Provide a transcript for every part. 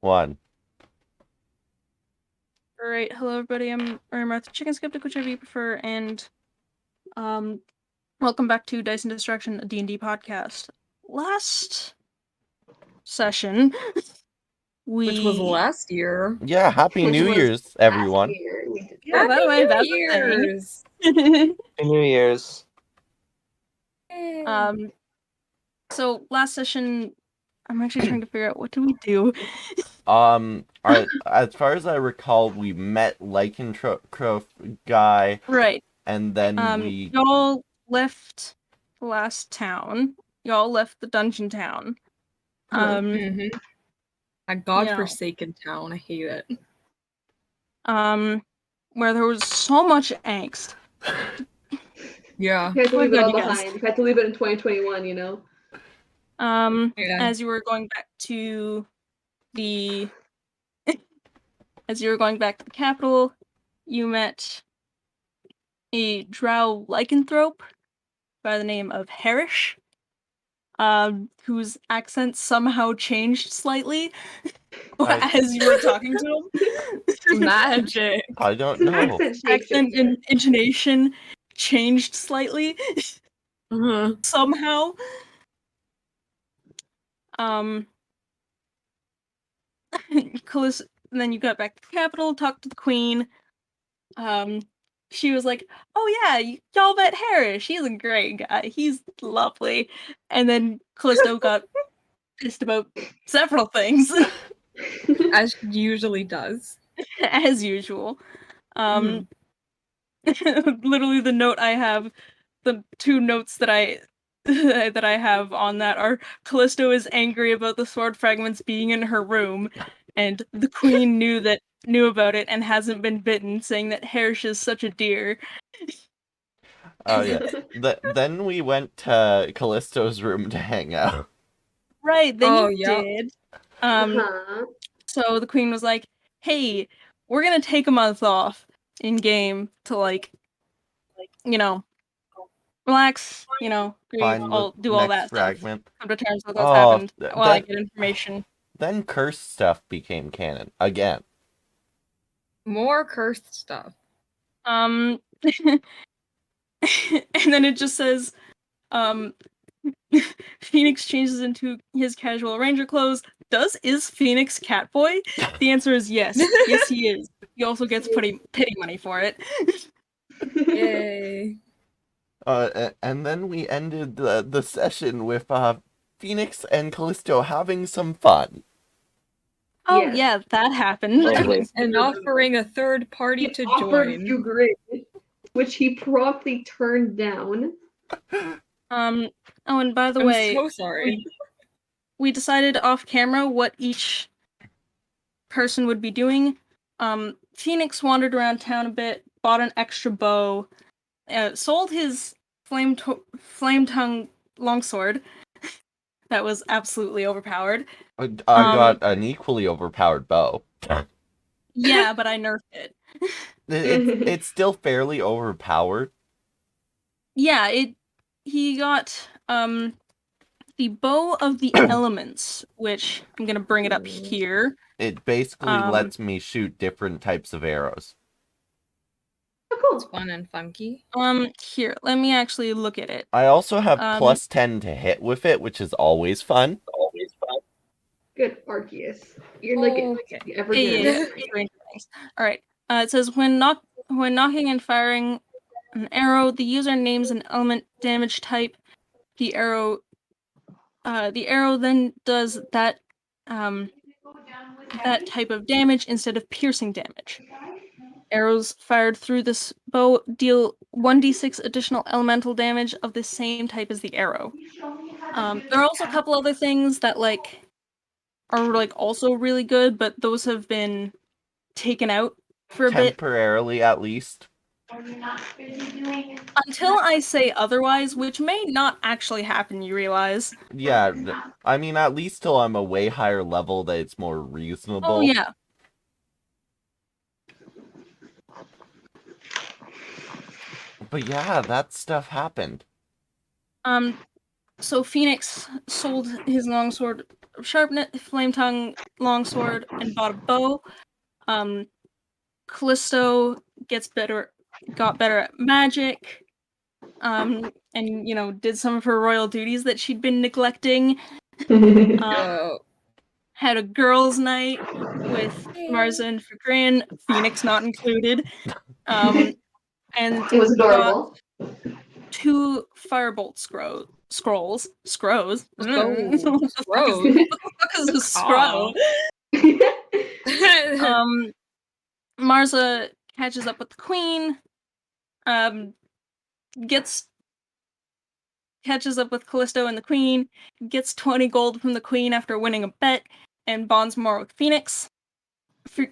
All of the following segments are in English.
1. Alright, hello everybody, I'm Martha Chicken Skeptic, whichever you prefer, and welcome back to Dice and Distraction, a D&D podcast. Last session, Which was last year. Yeah, Happy New Year's, everyone. Yeah, by the way, that's New the thing. Year's! Happy New Year's. Yay. So last session, I'm actually trying to figure out what do we do. As far as I recall, we met Lycanthrope guy, Right. and then we... Y'all left the last town. Y'all left the dungeon town. A godforsaken town, I hate it. Where there was so much angst. Yeah. You had to Oh my leave it God, all you guys. behind. You had to leave it in 2021, you know? Yeah. As you were going back to the capital, you met a drow lycanthrope by the name of Harish, whose accent somehow changed slightly as you were talking to him. Magic. I don't know. Accent and intonation changed slightly somehow. Then you got back to the capital, talked to the queen. She was like, "Oh yeah, y'all met Harris. He's a great guy. He's lovely." And then Callisto got pissed about several things, As she usually does. as usual. Literally, the two notes that I have on that are Callisto is angry about the sword fragments being in her room, and the queen knew about it and hasn't been bitten, saying that Harish is such a dear. Oh, yeah. Then we went to Callisto's room to hang out. Right, then Oh, you yeah. did. So the queen was like, "Hey, we're gonna take a month off in game to relax, grieve, Find the do all next that stuff. fragment. Come to terms with what's happened while I that- get information." Then cursed stuff became canon again. More cursed stuff. And then it just says, Phoenix changes into his casual ranger clothes. Is Phoenix Catboy? The answer is yes. Yes, he is. He also gets pity money for it. Yay. And then we ended the session with Phoenix and Callisto having some fun. Oh Yes. yeah, that happened. Lovely. And offering a third party to offered join. to agree, which he promptly turned down. Oh, and by the I'm way, so sorry. we decided off camera what each person would be doing. Phoenix wandered around town a bit, bought an extra bow, sold his flame tongue longsword that was absolutely overpowered. I got an equally overpowered bow. Yeah, but I nerfed it. It's still fairly overpowered. Yeah, he got the bow of the elements, which I'm gonna bring it up here. It basically lets me shoot different types of arrows. Oh, cool. It's fun and funky. Here, let me actually look at it. I also have plus 10 to hit with it, which is always fun. Good, Arceus. You're like ever good. All right. It says when knocking and firing an arrow, the user names an element damage type. The arrow then does that type of damage instead of piercing damage. Arrows fired through this bow deal 1d6 additional elemental damage of the same type as the arrow. There are also a couple other things that are also really good, but those have been taken out for a bit. Temporarily, at least. Until I say otherwise, which may not actually happen, you realize. Yeah, I mean, at least till I'm a way higher level that it's more reasonable. Oh, yeah. But yeah, that stuff happened. So Phoenix sold his longsword flame tongue, longsword, and bought a bow. Callisto got better at magic, and did some of her royal duties that she'd been neglecting. Oh. Had a girls' night with Marza and Fagrin, Phoenix not included, and It was got adorable. 2 firebolt scrolls. Scrolls? Scrows? Scrolls. What the fuck is, Scrolls. what the fuck is a scroll? Marza catches up with the queen, catches up with Callisto and the queen, gets 20 gold from the queen after winning a bet, and bonds more with Phoenix.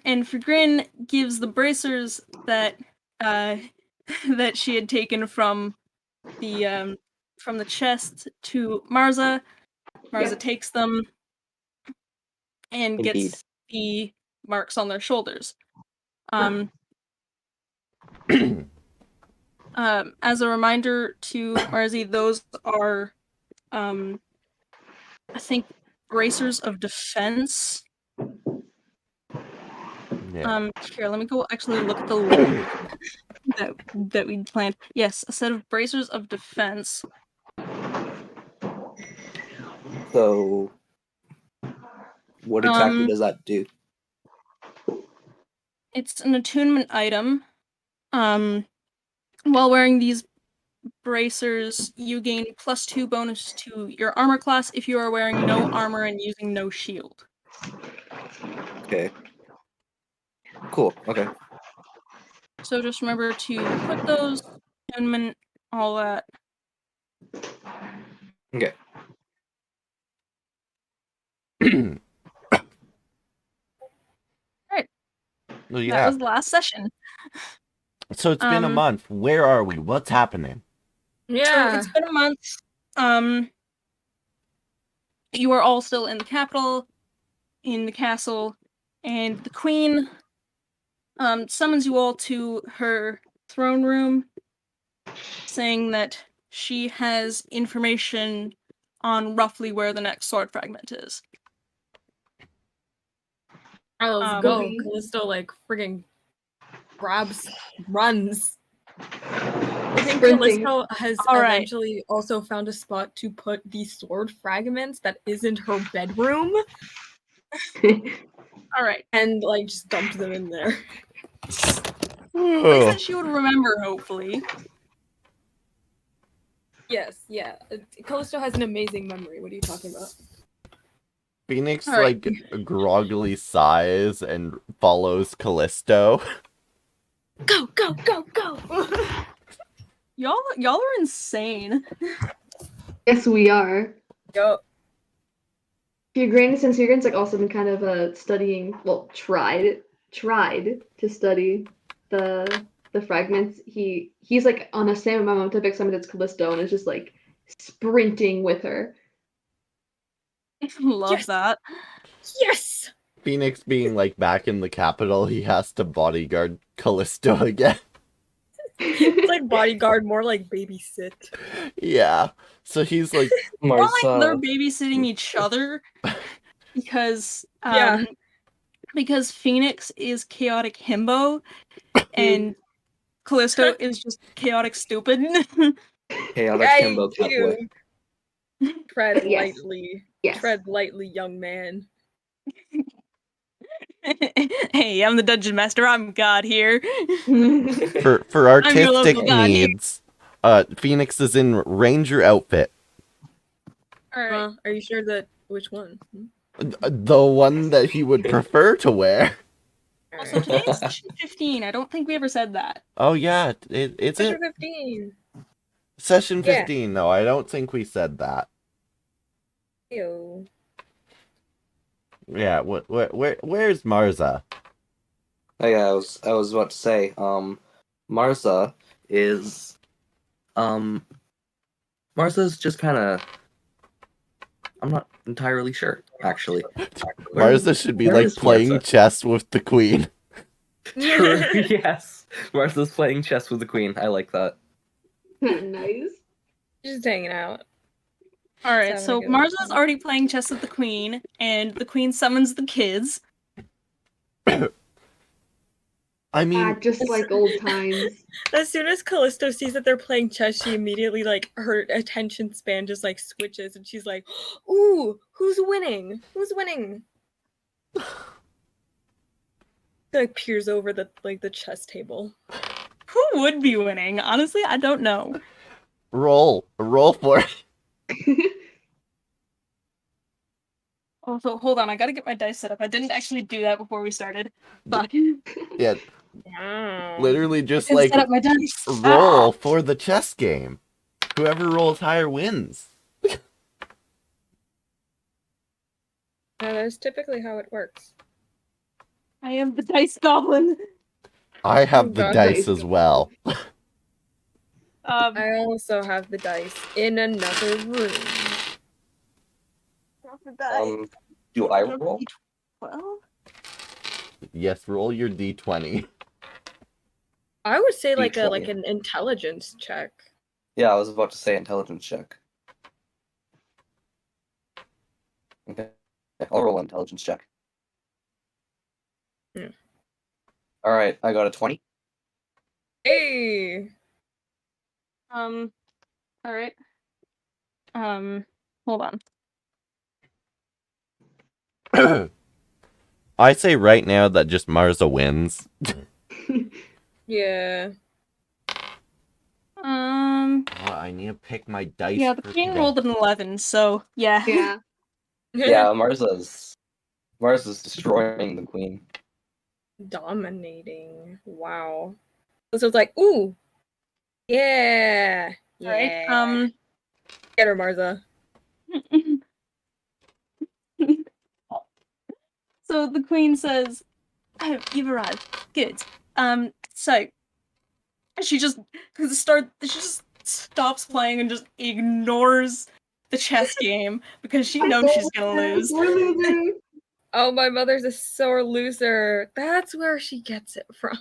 And Fagrin gives the bracers that that she had taken from the chest to Marza. Marza Yep. takes them and Indeed. gets the marks on their shoulders. As a reminder to Marzi, those are, I think, bracers of defense. Yeah. Here, let me go actually look at the list that we planned. Yes, a set of bracers of defense. So, what exactly does that do? It's an attunement item. While wearing these bracers, you gain +2 bonus to your armor class if you are wearing no armor and using no shield. Okay. Cool. Okay. So just remember to equip those, attunement, all that. Okay. Well, That yeah. was the last session. So it's been a month. Where are we? What's happening? Yeah. So it's been a month. You are all still in the capital, in the castle, and the queen summons you all to her throne room, saying that she has information on roughly where the next sword fragment is. Oh, let's go. Okay. Callisto friggin' runs. I think Sprinting. Callisto has All right. eventually also found a spot to put these sword fragments that isn't her bedroom All right. and just dumped them in there. Place Oh. that she would remember, hopefully. Yes, yeah. Callisto has an amazing memory. What are you talking about? Phoenix All right. groggily sighs and follows Callisto. Go, go, go, go! Y'all are insane. Yes, we are. Yo. Since Fagrin's also been kind of studying, well, tried to study the fragments. He's on the same amount to pick someone that's Callisto and is just sprinting with her. Love Yes! that. Yes! Phoenix being back in the capital, he has to bodyguard Callisto again. It's bodyguard, more babysit. Yeah. So he's More like they're Marza. babysitting each other because Yeah. because Phoenix is chaotic himbo and Callisto is just chaotic stupid. Chaotic Kimbo Catboy. Tread Yes. lightly. Yes. Tread lightly, young man. Hey, I'm the dungeon master. I'm God here. For artistic local god here. needs, Phoenix is in ranger outfit. All right. Are you sure that which one? The one that he would prefer to wear. Also, today is session 15. I don't think we ever said that. Oh yeah, it's Session it 15. session Yeah. 15. No, I don't think we said that. Ew. Yeah, where's Marza? Oh yeah, I was about to say, Marza is Marza's just kinda, I'm not entirely sure, actually. Marza should be where is playing Marza? chess with the queen. True, yes. Marza's playing chess with the queen. I like that. Nice. Just hanging out. All right, Sound so like a- Marza's already playing chess with the queen, and the queen summons the kids. I mean, Just like old times. As soon as Callisto sees that they're playing chess, she immediately like her attention span just like switches, and she's like, "Ooh, who's winning? Who's winning?" She, like peers over the chess table. Who would be winning? Honestly, I don't know. roll for it. Also, hold on, I gotta get my dice set up. I didn't actually do that before we started. Fuck. Yeah, Wow. literally I just didn't like set up my dice. roll for the chess game. Whoever rolls higher wins. No, that's typically how it works. I am the dice goblin. I have the God. dice as well. I also have the dice in another room. Do I roll? 12? Yes, roll your d20. I would say like D20. an intelligence check. Yeah, I was about to say intelligence check. Okay, I'll roll an intelligence check. Yeah. All right, I got a 20. Hey. All right. Hold on. I say right now that just Marza wins. Yeah. I need to pick my dice. Yeah, the for queen today. rolled an 11, so yeah. Yeah. Yeah, Marza's destroying the queen. Dominating. Wow. So it's like, ooh. Yeah. All right. Yeah. Get her, Marza. So the queen says, "Oh, you've arrived. Good. So she just stops playing and just ignores the chess game because she knows she's gonna lose." We're losing. Oh, my mother's a sore loser. That's where she gets it from.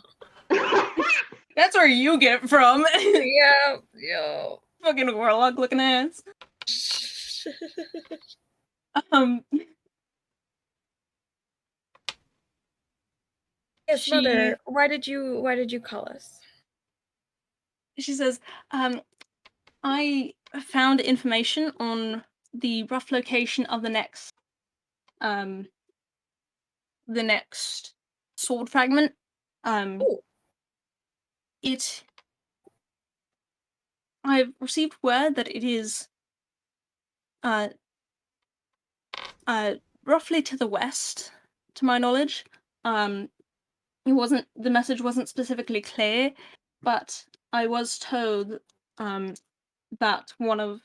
That's where you get it from. Yeah. Yo. Fucking warlock looking ass. Um, Yes, She- mother. Why did you call us? she says, I found information on the rough location of the next sword fragment. Oh. I've received word that it is roughly to the west, to my knowledge. The message wasn't specifically clear, but I was told that one of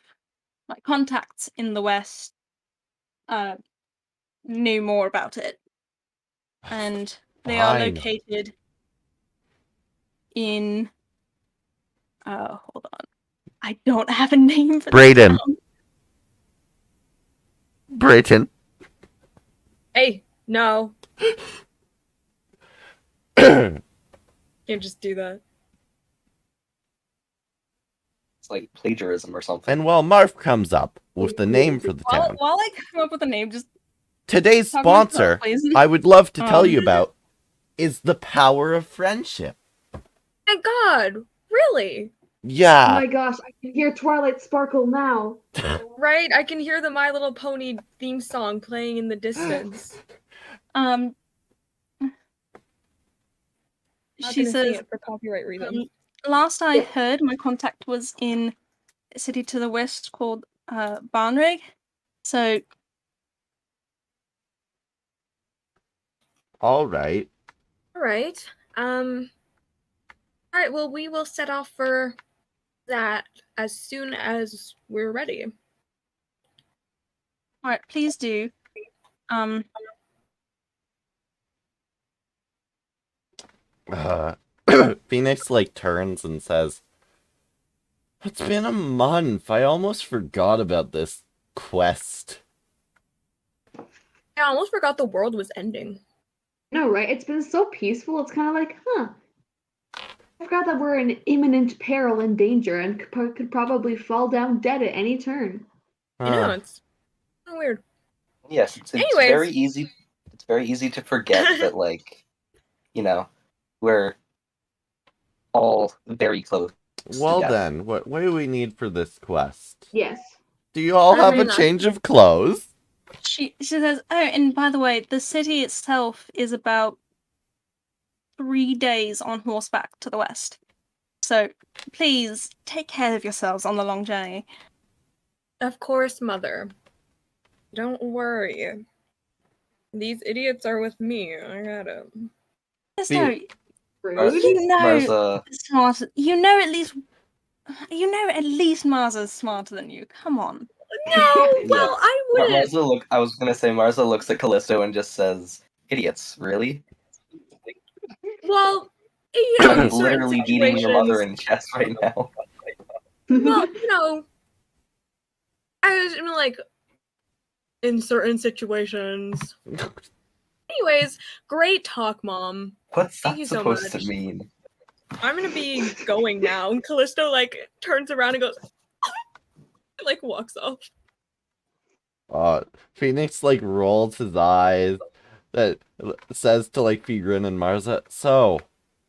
my contacts in the west knew more about it, and they are Fine. located in hold on, I don't have a name for Brayden. them. Brayton. Hey, no. Can't just do that. It's like plagiarism or something. And while Marv comes up with the name for the town, While I come up with a name, just today's talk about sponsor, yourself, please. I would love to tell Um, you about, is the power of friendship. Thank God. Really? Oh Yeah. my gosh, I can hear Twilight Sparkle now. Right? I can hear the My Little Pony theme song playing in the distance. um, Not she gonna sing says, it for copyright reasons. last I heard, my contact was in a city to the west called Barnrig. So All right. All right. All right. Well, we will set off for that as soon as we're ready. all right, please do. Phoenix like turns and says, "It's been a month. I almost forgot about this quest." I almost forgot the world was ending. No, right? It's been so peaceful. It's kind of like, huh. I forgot that we're in imminent peril and danger and could probably fall down dead at any turn. You know, it's kinda weird. Yes, it's Anyways. very easy. It's very easy to forget that, like, you know, we're all very close. Well together. then, what do we need for this quest? Yes. Do you all have a mean, change of clothes? She says, "Oh, and by the way, the city itself is about 3 days on horseback to the west. So please take care of yourselves on the long journey." Of course, mother. Don't worry. These idiots are with me. I got 'em. Yes, Be- no, Rude. you know Marza, smart. You know at least Marza's smarter than you. Come on. No, yeah. well, I wouldn't. I was gonna say Marza looks at Callisto and just says, "Idiots, really?" Well, you know, I'm in certain literally beating your mother situations. in chess right now. Well, you know, I was like, in certain situations. Anyways, great talk, Mom. What's Thank that you so supposed to much. mean? I'm gonna be going now. And Callisto like turns around and goes, like walks off. Phoenix like rolls his eyes, that says to like Figrin and Marza, "So,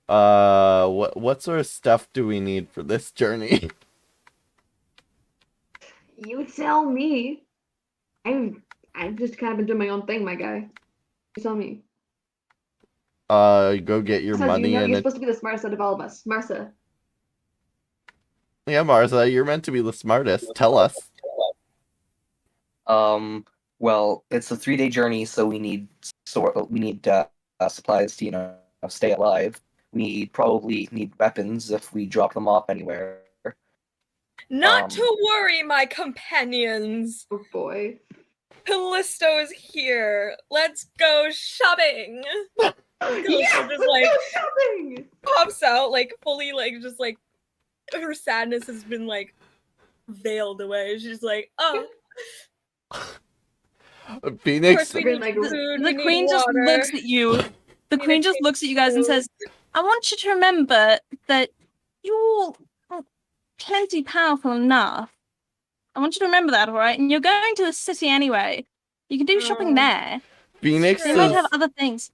what sort of stuff do we need for this journey?" You tell me. I've just kind of been doing my own thing, my guy. You tell me. Go get your Besides, money you're and supposed to be the smartest out of all of us. Marsa. yeah, Marza, you're meant to be the smartest. Tell us. Well, it's a 3-day journey, so we need supplies to stay alive. We probably need weapons if we drop them off anywhere. Not to worry, my companions. Oh boy. Callisto is here. Let's go shopping. Callisto Yes, just let's like go shopping. pops out, like fully, like just like her sadness has been like veiled away. She's like, oh, of Phoenix, course we Been need like, food. The we need queen just water. looks at you. The Need a queen just change looks at you guys and of says, "I want you to remember that you're plenty powerful enough. I want you to remember that, all right? And you're going to the city anyway. You can do shopping there. Phoenix They might is have other things."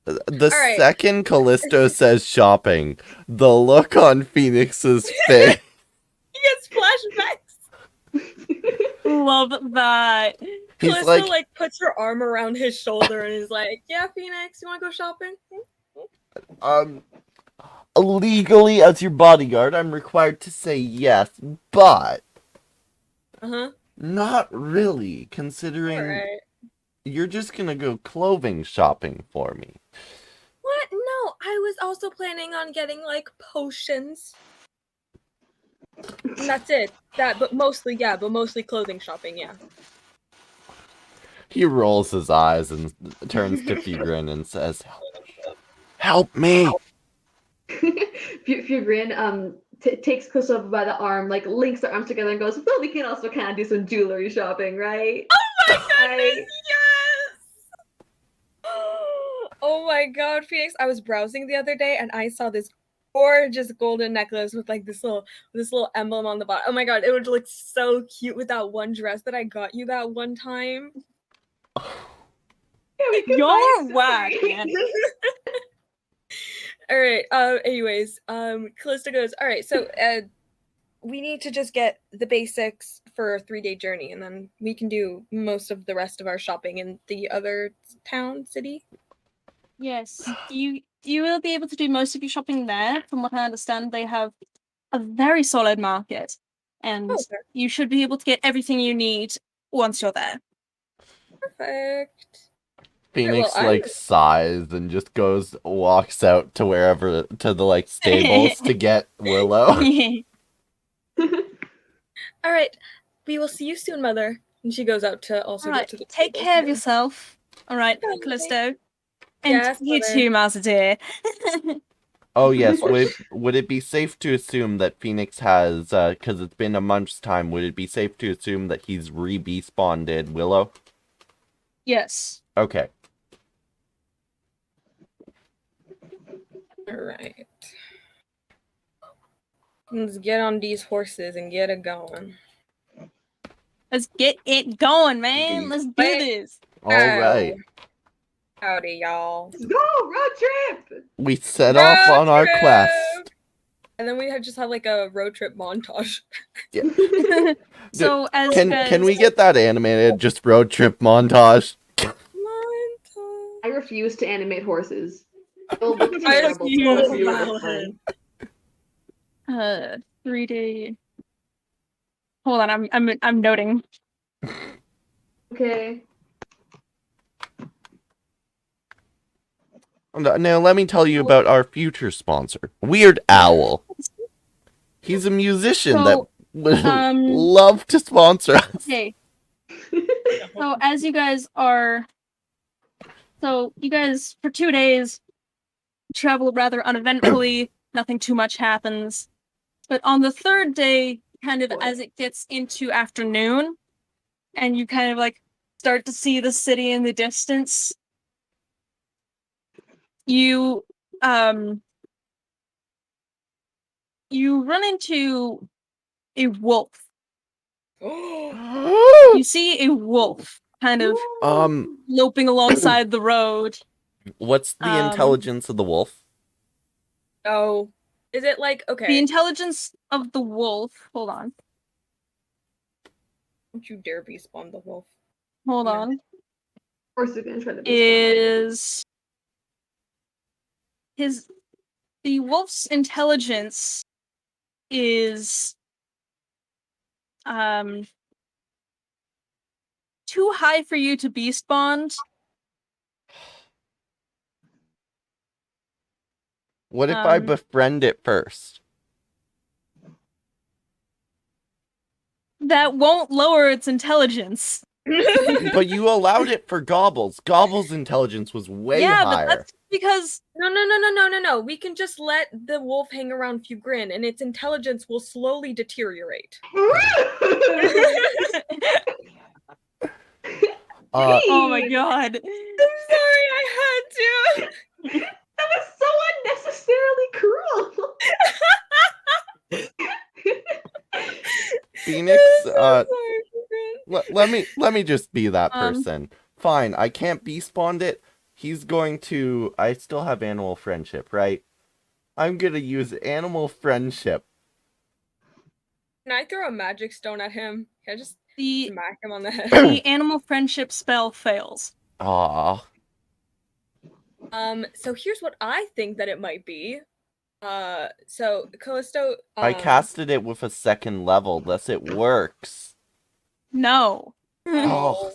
the All right. second Callisto says shopping. The look on Phoenix's face. He gets flashbacks. Love that. He's Callisto like, puts her arm around his shoulder and is like, "Yeah, Phoenix, you want to go shopping?" legally as your bodyguard, I'm required to say yes, but not really, considering Alright. you're just gonna go clothing shopping for me. What? No, I was also planning on getting like potions. And that's it. But mostly clothing shopping, yeah. He rolls his eyes and turns to Figrin and says, "Help me!" Fugrin takes Kusova by the arm, like links their arms together and goes, "Well, we can also kind of do some jewelry shopping, right?" Oh my goodness, yes! Oh my god, Phoenix, I was browsing the other day and I saw this gorgeous golden necklace with like this little emblem on the bottom. Oh my god, it would look so cute with that one dress that I got you that one time. Yeah, we can You're buy whack, jewelry. man. Alright, anyways, Callista goes, alright, so we need to just get the basics for a 3-day journey, and then we can do most of the rest of our shopping in the other city. Yes, you will be able to do most of your shopping there. From what I understand, they have a very solid market, and Okay. you should be able to get everything you need once you're there. Perfect. Phoenix Well, sighs and just walks out to wherever, to the stables to get Willow. All right, we will see you soon, Mother. And she goes out to also All go right, to the take stables care of too. yourself. All right, Okay. Callisto, and Yes, you Mother. too, Mazza dear. Oh yes, would it be safe to assume that Phoenix has, because it's been a month's time, would it be safe to assume that he's re-spawned Willow? Yes. Okay. All right. Let's get on these horses and get it going. Let's get it going, man. Indeed. Let's do Wait. this. All right. Howdy, y'all. Let's go, road trip! We set off Road on our trip! quest. And then we just have like a road trip montage. So as Can you guys, can we get that animated? Just road trip montage. Montage. I refuse to animate horses. They'll look I terrible. refuse They'll to ruin allow the fun. 3-day. Hold on, I'm noting. Okay. Now let me tell you about our future sponsor, Weird Owl. He's a musician that So, would um, love to sponsor us. Okay. So as you guys are, so you guys for 2 days travel rather uneventfully. Nothing too much happens. But on the third day, kind of as it gets into afternoon, and you kind of like start to see the city in the distance, you you run into a wolf. You see a wolf kind of loping alongside the road. What's the intelligence of the wolf? Oh. Is it like, The okay, intelligence of the wolf. Hold on. don't you dare respawn the wolf. Hold No. on. Of course they're gonna try to be Is the wolf's intelligence is too high for you to be spawned. What if I Um, befriend it first? That won't lower its intelligence. But you allowed it for Gobbles. Gobbles' intelligence was way Yeah, but higher. that's because No. We can just let the wolf hang around Fugrin and its intelligence will slowly deteriorate. oh my god. I'm sorry, I had to. That was so unnecessarily cruel. Phoenix, I'm so sorry, Fugrin. let me just be that Um, person. Fine, I can't be spawned it. He's going to. I still have animal friendship, right? I'm gonna use animal friendship. Can I throw a magic stone at him? Can I just the smack him on the head? the animal friendship spell fails. Aw. So here's what I think that it might be. So Callisto, I casted it with a second level, thus it works. No. Oh.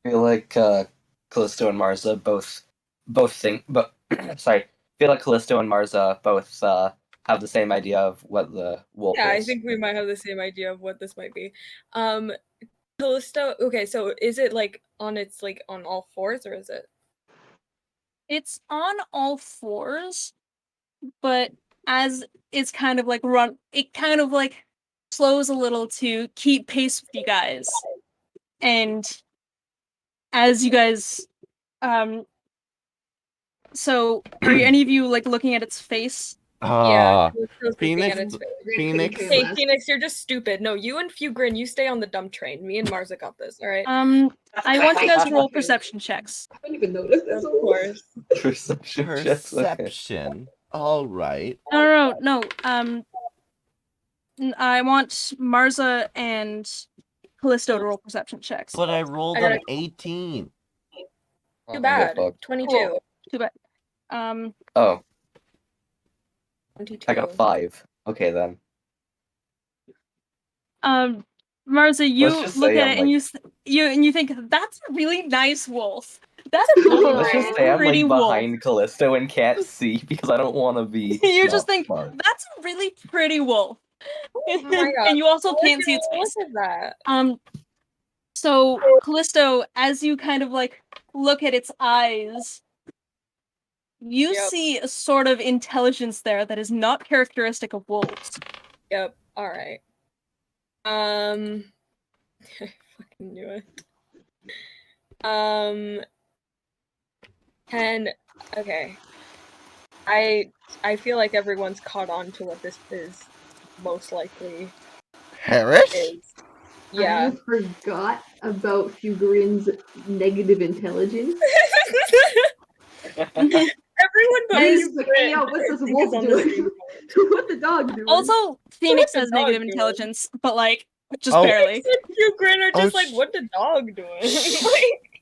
I feel like Callisto and Marza both think, but sorry, I feel like Callisto and Marza both have the same idea of what the wolf yeah, I is. think we might have the same idea of what this might be. Callisto, okay, so is it like on all fours or is it? It's on all fours, but as it's kind of like it kind of like slows a little to keep pace with you guys. And as you guys so are any of you like looking at its face? Ah. Callisto's looking Phoenix, at its face. Phoenix. Hey, Phoenix, you're just stupid. No, you and Fugrin, you stay on the dumb train. Me and Marza got this, alright? I want you guys to roll perception checks. I don't even notice this. Of course. Perception checks, okay. Perception. All right. No. I want Marza and Callisto to roll perception checks. But I rolled I got an 18. Too bad. fucked. 22. Cool. Too bad. Oh, 22. I got 5. Okay then. Marza, you Let's just look say at I'm, it and like- you think that's a really nice wolf. That's a Let's just say I'm pretty like wolf. behind Callisto and can't see because I don't want to be. You not just think smart. that's a really pretty wolf. Oh my god. And you also can't see its Look face. at that. So Callisto, as you kind of like look at its eyes, you Yep. see a sort of intelligence there that is not characteristic of wolves. Yep. Alright. I fucking knew it. Okay. I feel like everyone's caught on to what this is most likely Harris? is. Yeah. I forgot about Fugrin's negative intelligence. Everyone but As- He's like, hey, yo, what's this is wolf on the doing? same What the dog doing? Also, Phoenix the has dog negative doing? intelligence, but like just Oh. barely. You Grin are just Oh, like, what the dog doing? Like,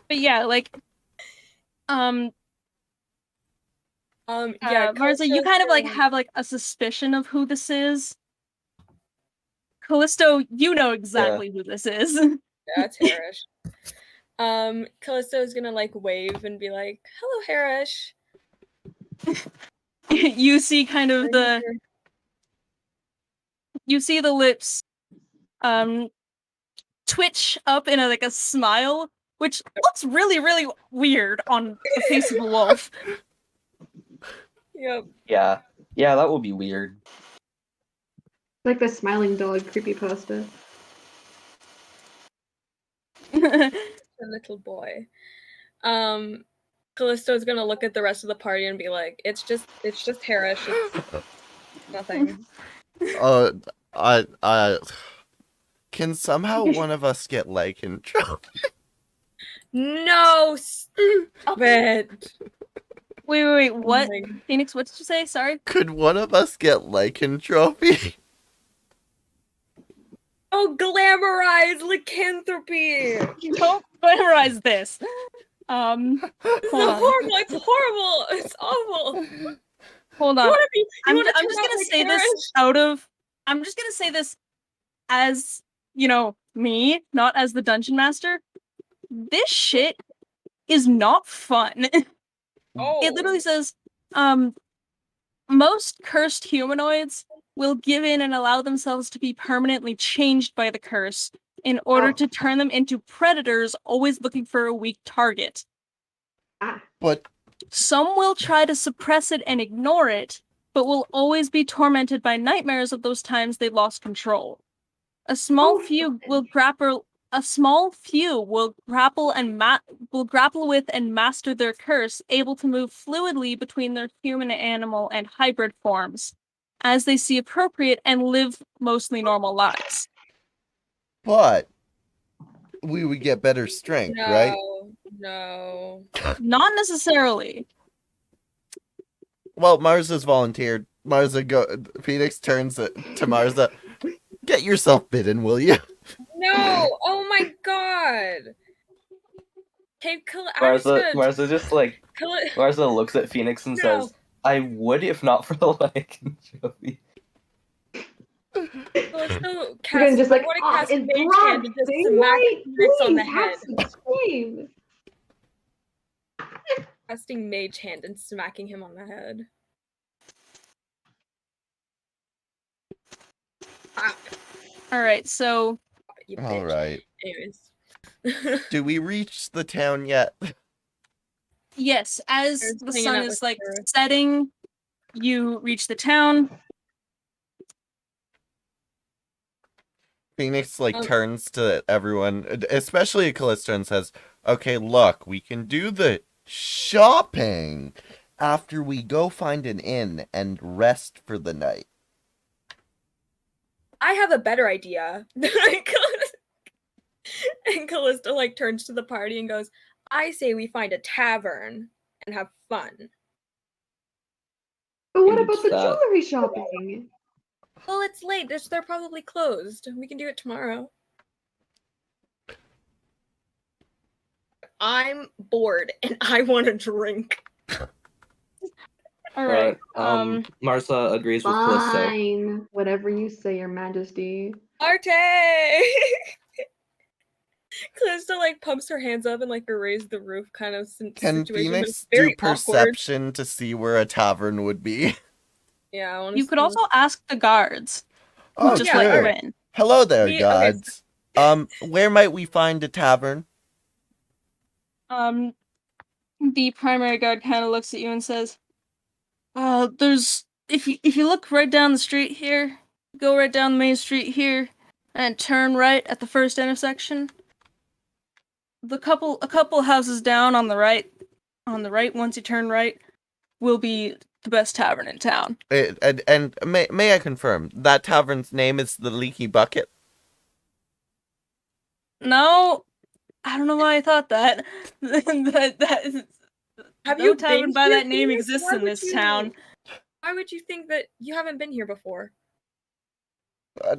But yeah, like yeah, Marza, you kind of like Callisto- have like a suspicion of who this is. Callisto, you know exactly who this is. Yeah, it's Harish. Callisto is gonna like wave and be like, "Hello, Harish." You see kind of the lips twitch up in a like a smile, which looks really, really weird on the face of a wolf. Yep. Yeah, that would be weird. Like the smiling dog creepypasta. The little boy. Callisto's gonna look at the rest of the party and be like, it's just Harish. It's nothing. Can somehow one of us get lycanthropy? No, stop it. Wait, what? my- Phoenix, what did you say? Sorry. Could one of us get lycanthropy? Oh, glamorize lycanthropy. Don't glamorize this. Hold It's on. horrible. It's horrible. It's awful. Hold on. You wanna be? You I'm wanna just turn out gonna like say Harish? this out of. I'm just gonna say this as me, not as the dungeon master. This shit is not fun. Oh. It literally says, most cursed humanoids will give in and allow themselves to be permanently changed by the curse in order to turn them into predators, always looking for a weak target. But Some will try to suppress it and ignore it, but will always be tormented by nightmares of those times they lost control. A small few will grapple with and master their curse, able to move fluidly between their human, animal, and hybrid forms as they see appropriate and live mostly normal lives. we would get better strength, No. right? No. Not necessarily. Well, Marza's volunteered. Phoenix turns to Marza. Get yourself bitten, will you? No. Oh my god. Okay, I'm just gonna. Marza just like Marza looks at Phoenix and No. says, "I would if not for the lycanthropy." Callisto Fugrin just like, I wanna oh, cast it's Mage broad Hand and just daylight. smack Phoenix on the Please, head. have some shame. Casting Mage Hand and smacking him on the head. Ah, Alright, so you bitch. All right. Anyways. Do we reach the town yet? yes, as There's the hanging sun out is with like her. setting, you reach the town. Phoenix turns to everyone, especially Callisto, and says, "Okay, look, we can do the shopping after we go find an inn and rest for the night." I have a better idea. And Callisto turns to the party and goes, I say we find a tavern and have fun. But what And about the that- jewelry shopping? Well, it's late. They're probably closed. We can do it tomorrow. I'm bored and I want a drink. Alright. Marza agrees with Callisto. Fine. Whatever you say, Your Majesty. Arte! Callisto pumps her hands up and erase the roof kind of Can situation. but Phoenix it's very do perception to see where a tavern would be? Awkward. Yeah, I want to. You could also ask the guards. Oh, Just yeah, let sure. you in. Hello there, Okay, gods. Where might we find a tavern? The primary guard kind of looks at you and says, there's if you look right down the street here, go right down the main street here, and turn right at the first intersection. A couple houses down on the right, once you turn right, will be the best tavern in town. And may I confirm that tavern's name is the Leaky Bucket? No, I don't know why I thought that. that Have no you tavern been by here, that name Phoenix? exists Why in would this you- town. Why would you think that you haven't been here before?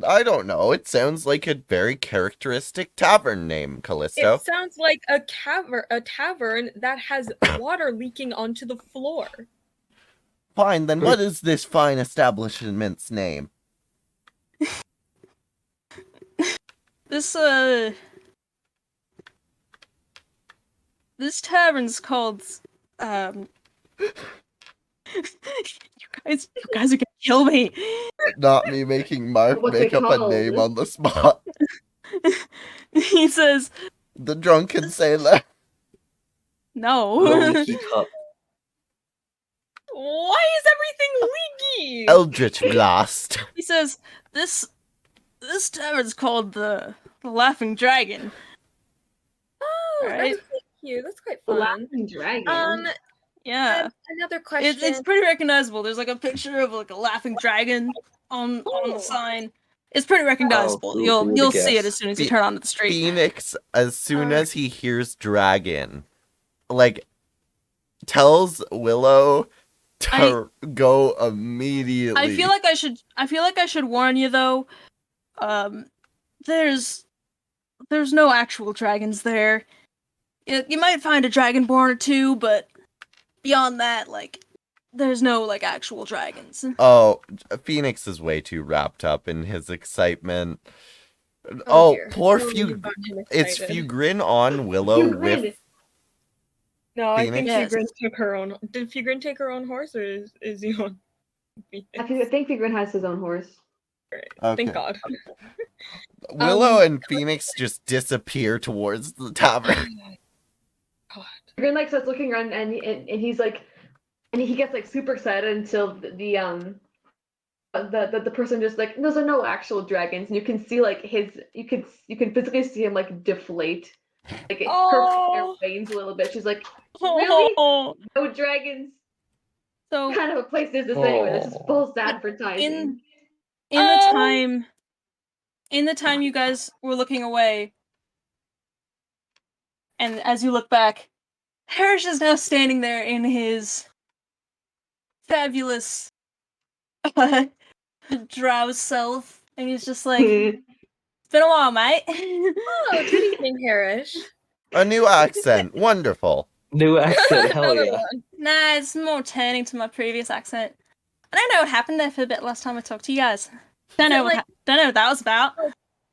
I don't know. It sounds like a very characteristic tavern name, Callisto. It sounds like a tavern that has water leaking onto the floor. Fine, then what is this fine establishment's name? This this tavern's called you guys are gonna kill me. Not me making Mark What's make it up a called? name on the spot. He says The Drunken Sailor. The no. leaky cup. Why is everything leaky? Eldritch Blast. He says this tavern's called the Laughing Dragon. Oh, Right. that's quite cute. That's quite The fun. Laughing Dragon. Yeah. And another question. It's pretty recognizable. There's like a picture of like a laughing dragon on the sign. It's pretty recognizable. who You'll would've see it guessed? as soon as you turn onto the street. Phoenix, as soon as he hears dragon, like, tells Willow to go immediately. I feel like I should warn you though. There's no actual dragons there. You might find a dragonborn or two, but beyond that, like, there's no like actual dragons. Oh, Phoenix is way too wrapped up in his excitement. dear. Poor Oh, Few. you've gotten him It's excited. Fugrin on Willow Fugrin. with. No, I think Phoenix? Fugrin took her own. Did Fugrin take her own horse, or is he on? I think Figrin has his own horse. Okay. Thank God. Willow and Phoenix just disappear towards the tavern. God. Figrin like starts looking around and he's like, and he gets like super excited until the person just like, those are no actual dragons, and you can see like you can physically see him like deflate, like her hair wanes a little bit. She's like, really? Oh, No dragons. so What kind of a place is this anyway? This is false advertising. in the time you guys were looking away, and as you look back, Parrish is now standing there in his fabulous drow self, and he's just like, "It's been a while, mate." Oh, good evening, Harish. A new accent. Wonderful. New accent, hell Another yeah. one. Nah, it's more turning to my previous accent. I don't know what happened there for a bit last time I talked to you guys. Don't know what that was about.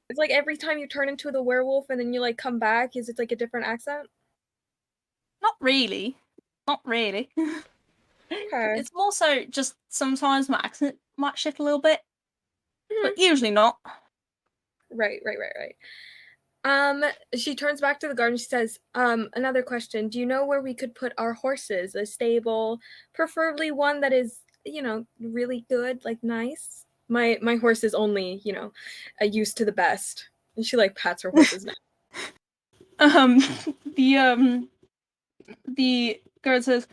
It's like every time you turn into the werewolf and then you like come back, is it like a different accent? Not really. Not really. Okay. It's more so just sometimes my accent might shift a little bit, but usually not. Right. She turns back to the garden. She says, another question. Do you know where we could put our horses? A stable, preferably one that is, really good, like nice. My horse is only, used to the best. And she like pats her horse's neck. The guard says,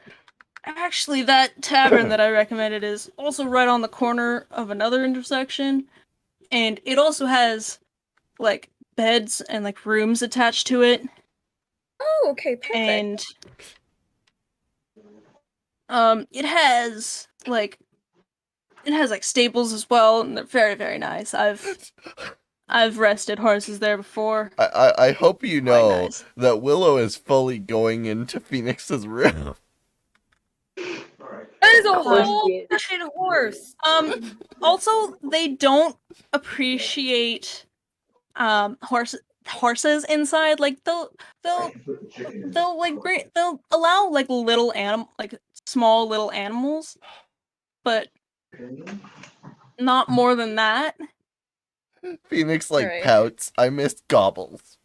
actually, that tavern that I recommended is also right on the corner of another intersection, and it also has like beds and like rooms attached to it. Oh, okay, perfect. And it has like stables as well, and they're very, very nice. I've rested horses there before. I hope you Quite know nice. that Willow is fully going into Phoenix's room. That is a course whole he is. freaking horse. Also, they don't appreciate horses inside. Like they'll allow like small little animals, but not more than that. Phoenix like Right. pouts. I missed gobbles.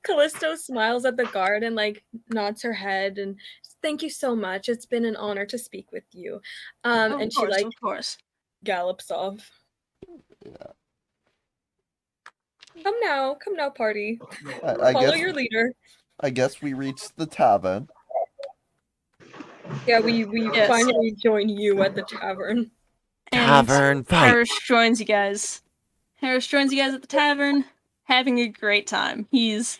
Callisto smiles at the guard and like nods her head and thank you so much. It's been an honor to speak with you. And she like Of course. gallops off. Come now, party. I Follow guess your leader. I guess we reached the tavern. Yeah, we Yes. finally join you at the tavern. And Tavern fight. Parrish joins you guys, Harris joins you guys at the tavern, having a great time. He's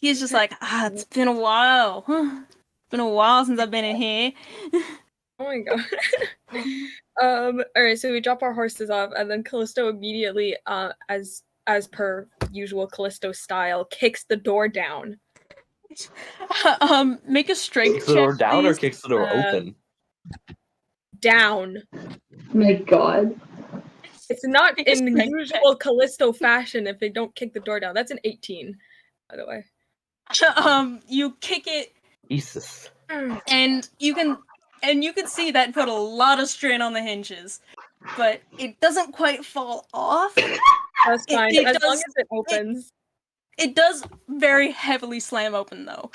just like, it's been a while. It's been a while since I've been in here. Oh my god. Alright, so we drop our horses off, and then Callisto immediately, as per usual Callisto style, kicks the door down. Make a strength Kicks the check, door down or please. kicks the door open? Down. My god. It's not Make a in strength usual Callisto fashion if they don't kick the door down. That's an 18, by the way. You kick it, Jesus. and you can see that put a lot of strain on the hinges, but it doesn't quite fall off. That's fine, as long as it opens. It does very heavily slam open, though.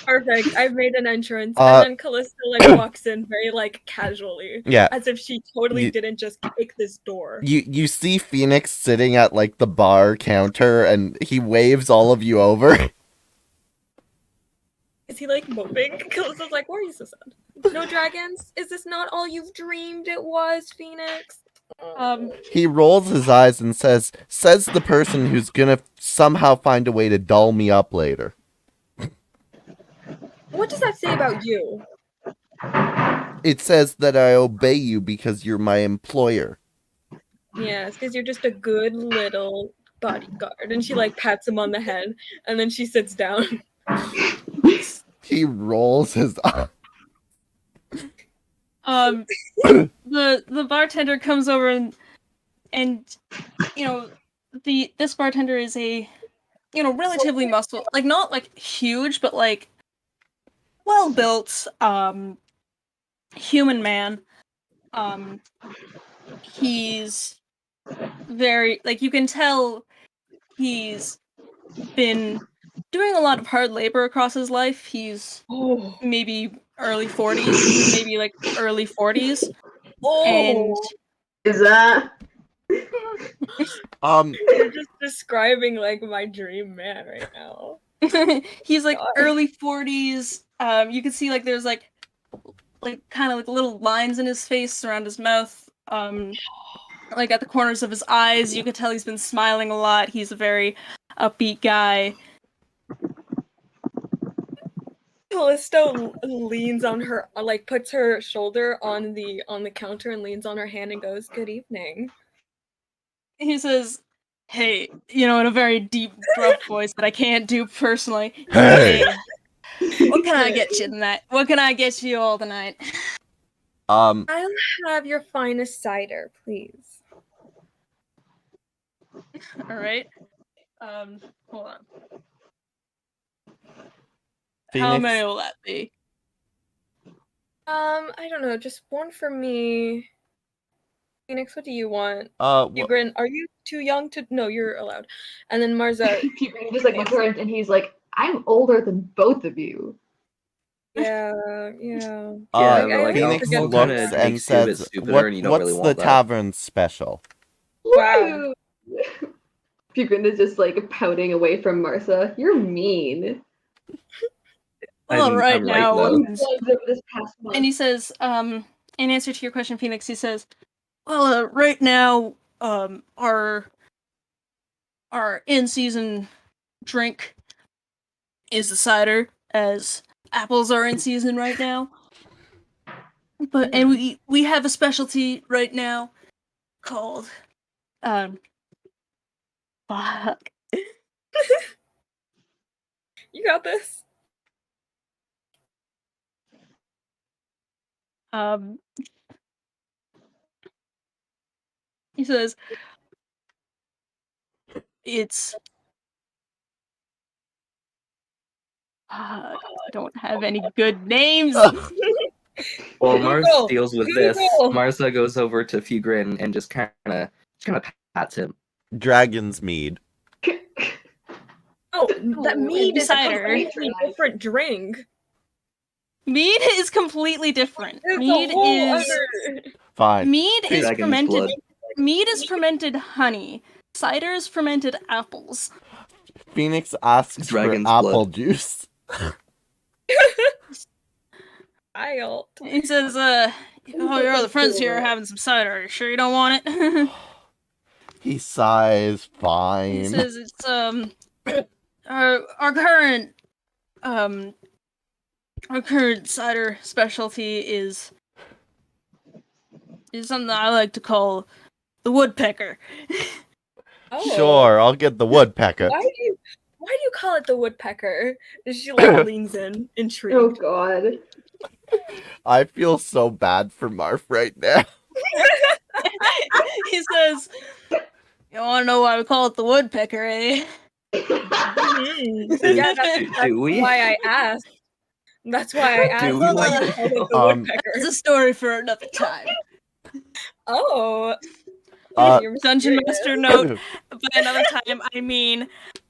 Perfect. I've made an entrance, and then Callisto walks in very casually, Yeah. as if she totally You- didn't just kick this door. You see Phoenix sitting at the bar counter, and he waves all of you over. Is he moping? Callisto's like, "Why are you so sad? No dragons? Is this not all you've dreamed it was, Phoenix?" He rolls his eyes and says the person who's gonna somehow find a way to doll me up later. What does that say about you? It says that I obey you because you're my employer. Yeah, it's because you're just a good little bodyguard. And she pats him on the head, and then she sits down. He rolls his eyes. The bartender comes over and this bartender is a relatively muscle, not huge, but well built human man. He's very you can tell he's been doing a lot of hard labor across his life. He's maybe early 40s, maybe early 40s. And Is that? You're just describing my dream man right now. he's God. early 40s. You can see there's kind of little lines in his face around his mouth. At the corners of his eyes, you can tell he's been smiling a lot. He's a very upbeat guy. Callisto leans on her, puts her shoulder on the counter and leans on her hand and goes, "Good evening." He says, "Hey," in a very deep, gruff voice that I can't do personally. Hey. What can I get you tonight? What can I get you all tonight? I'll have your finest cider, please. All right. Hold on. Phoenix? How many will that be? I don't know, just one for me. Phoenix, what do you want? Well, Grin, are you too young to? No, you're allowed. And then Marza. He just looks around and he's like, "I'm older than both of you." Yeah. Yeah, I Phoenix forget looks about and makes you a bit says, stupider and you don't what's really the want that." tavern special? Wow. Pugrin is just pouting away from Martha. You're mean. Well, I'm right right, now, though. This past month. and he says, in answer to your question, Phoenix, he says, well, right now, our in-season drink is the cider, as apples are in season right now. And we have a specialty right now called, fuck. You got this. He says, it's... I don't have any good names. Well, Google. Mars deals with this. Google. Martha goes over to Fugrin and just kind of pats him. Dragon's mead. Oh, that mead is a cider. completely different drink. Mead is completely different. It's Mead a whole is other... Fine. mead is Dragon's fermented. blood. Mead is fermented honey. Cider is fermented apples. Phoenix asks Dragon's for apple blood. juice. Wild. He says, "Oh, your other friends here are having some cider. Are you sure you don't want it?" He sighs, He fine. says it's our current cider specialty is something I like to call the woodpecker. Oh. Sure, I'll get the woodpecker. Why do you call it the woodpecker? She like leans in, intrigued. Oh God. I feel so bad for Marf right now. He says, "You want to know why we call it the woodpecker, eh?" Yeah, that's Do we? why I asked. That's why I asked Do we why like you it? called it the Um, woodpecker. It's a story for another time. Oh, you're Dungeon mysterious. Master note. By another time, I mean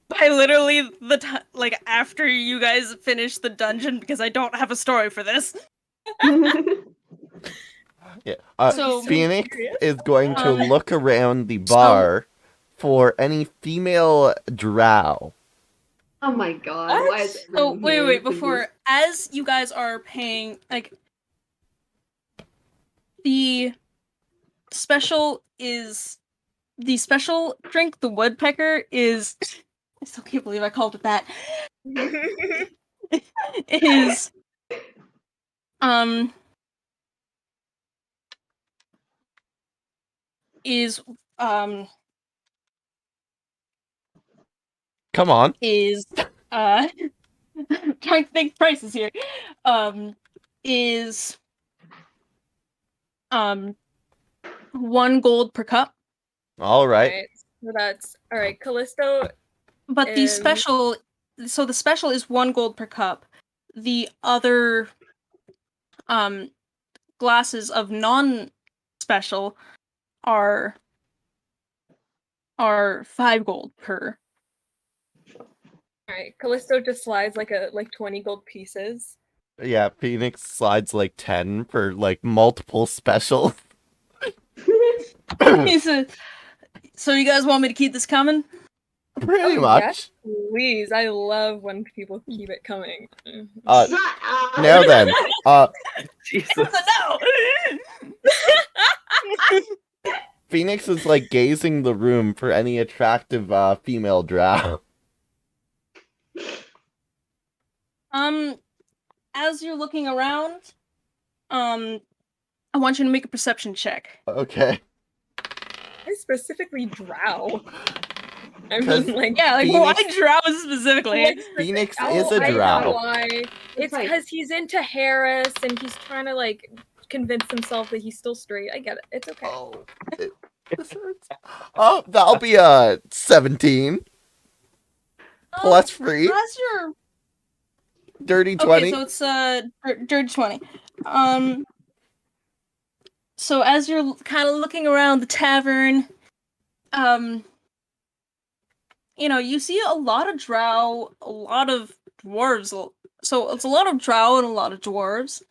by literally the time, like after you guys finish the dungeon, because I don't have a story for this. Yeah. So- Phoenix mysterious. is going to Um, look around the bar for any female drow. Oh my God. What? Why is So everyone wait, here? before, as you guys are paying, like, the special drink, the woodpecker is. I still can't believe I called it that. Is is Come on. is trying to think prices here. Is 1 gold per cup. All right. Alright, so that's alright. Callisto. But the Um, special, so the special is 1 gold per cup. The other glasses of non-special are 5 gold per. Alright, Callisto just slides like 20 gold pieces. Yeah, Phoenix slides like 10 for like multiple specials. He said, "So you guys want me to keep this coming?" Pretty Oh, much. yes, please. I love when people keep it coming. Uh, Shut up. Now then, Jesus. No. Phoenix is like gazing the room for any attractive female drow. As you're looking around, I want you to make a perception check. Okay. I specifically drow. I 'Cause- mean, like, Yeah, like Phoenix- why drow specifically? like, Phoenix oh, is a I know drow. why. It's like- because he's into Harris and he's trying to like convince himself that he's still straight. I get it. It's okay. Oh, this hurts. Oh, that'll be 17 plus free. As you're Dirty 20. okay, so it's dirty 20. So as you're kind of looking around the tavern, you see a lot of drow, a lot of dwarves. So it's a lot of drow and a lot of dwarves.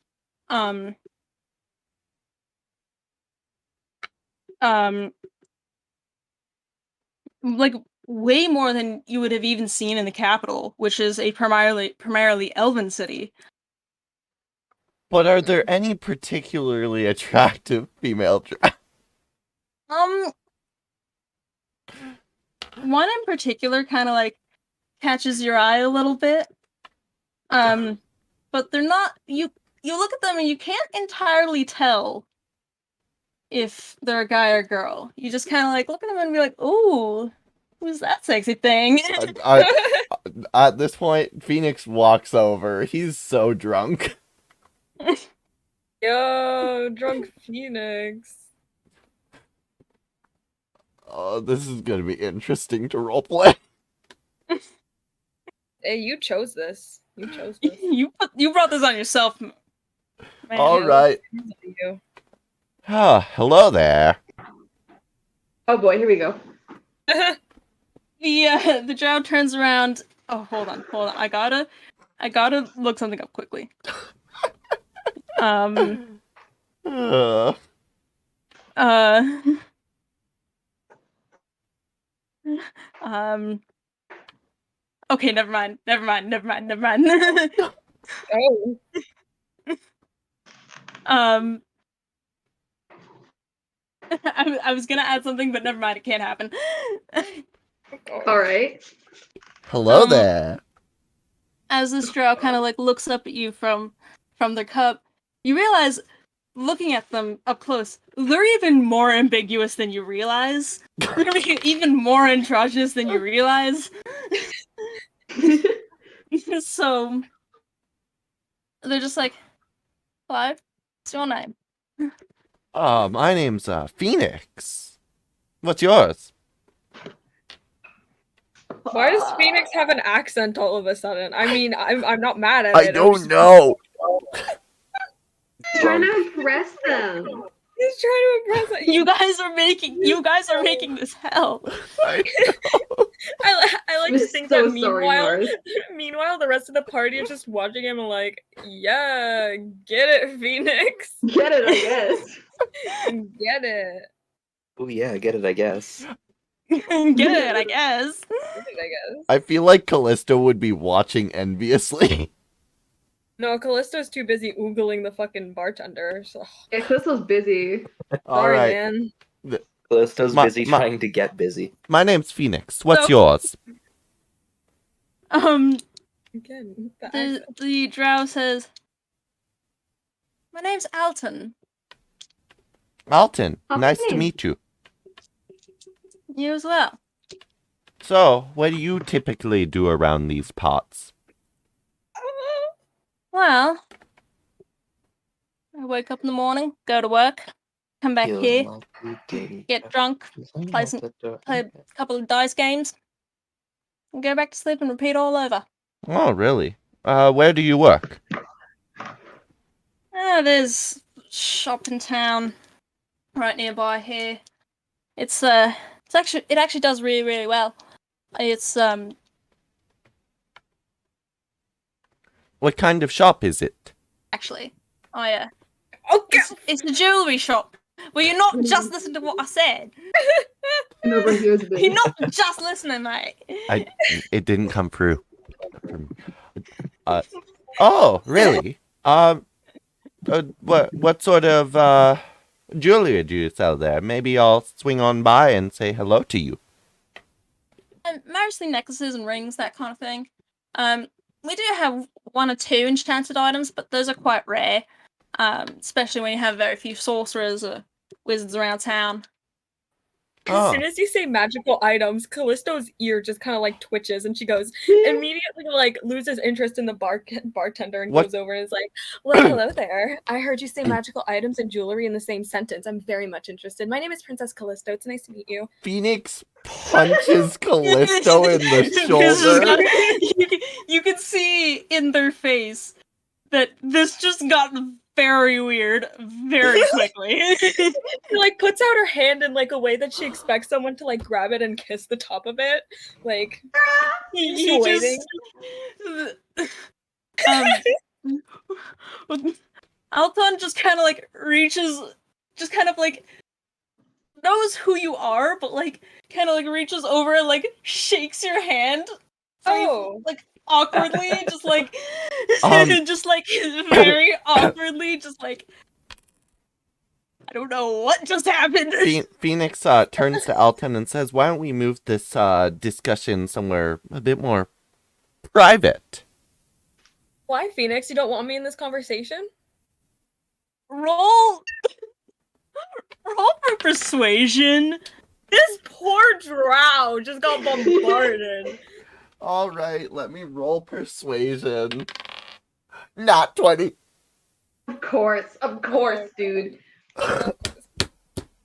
Like way more than you would have even seen in the capital, which is a primarily elven city. But are there any particularly attractive female drow? One in particular kind of like catches your eye a little bit. But they're not. You look at them and you can't entirely tell if they're a guy or girl. You just kind of like look at them and be like, "Ooh, who's that sexy thing?" At this point, Phoenix walks over. He's so drunk. Yo, drunk Phoenix. Oh, this is gonna be interesting to roleplay. Hey, you chose this. You chose this. you brought this on yourself, man. All right. You. Hello there. Oh boy, here we go. The drow turns around. Oh, hold on. I gotta look something up quickly. Uh, Okay, never mind. Oh. I was gonna add something, but never mind. It can't happen. All right. Hello Um, there. As this drow kind of like looks up at you from their cup, you realize, looking at them up close, they're even more ambiguous than you realize. They're even more androgynous than you realize. So they're just like, "Hello, what's your name?" My name's Phoenix. What's yours? Why does Phoenix have an accent all of a sudden? I mean, I'm not mad at I it. I'm don't just- know. Trying to impress them. He's trying to impress us. You guys are making this hell. I I like I'm to think so that sorry, meanwhile, Mars. meanwhile, the rest of the party is just watching him and like, yeah, get it, Phoenix, Get it, I guess. get it, Oh yeah, get it, I guess. Get it, I guess. get it, I guess. I feel like Callisto would be watching enviously. No, Callisto's too busy oogling the fucking bartender. So Yeah, Callisto's busy. All sorry, right. man. Callisto's My- busy my- trying to get busy. My name's Phoenix. What's So- yours? Again, the The accent. the drow says, "My name's Alton. Alton. Oh, Nice to hey. meet you. You as well." So, what do you typically do around these parts? Well, I wake up in the morning, go to work, come back here, get drunk, play a couple of dice games, and go back to sleep and repeat all over. Oh, really? Where do you work? There's a shop in town right nearby here. It actually does really, really well. It's What kind of shop is it? actually Okay. it's the jewelry shop. Well, you're not just listening to what I said. And overhears this. You're not just listening, mate. It didn't come through. Oh, really? What sort of jewelry do you sell there? Maybe I'll swing on by and say hello to you. Mostly necklaces and rings, that kind of thing. We do have one or two enchanted items, but those are quite rare. Especially when you have very few sorcerers or wizards around town. As Oh. soon as you say magical items, Callisto's ear just kind of like twitches, and she goes immediately like loses interest in the bartender and What? goes over and is like, "Well, hello there. I heard you say magical items and jewelry in the same sentence. I'm very much interested. My name is Princess Callisto. It's nice to meet you." Phoenix punches Callisto in the This has shoulder. you can see in their face that this just got very weird very quickly. She like puts out her hand in like a way that she expects someone to like grab it and kiss the top of it, like he waiting. Alton just kind of like reaches, just kind of like knows who you are, but like kind of like reaches over and like shakes your hand. Oh. Like awkwardly, just like Um. just like very awkwardly, just like I don't know what just happened. Phoenix turns to Alton and says, "Why don't we move this discussion somewhere a bit more private?" Why, Phoenix? You don't want me in this conversation? Roll for persuasion. This poor drow just got bombarded. All right, let me roll persuasion. Not 20. Of course, dude.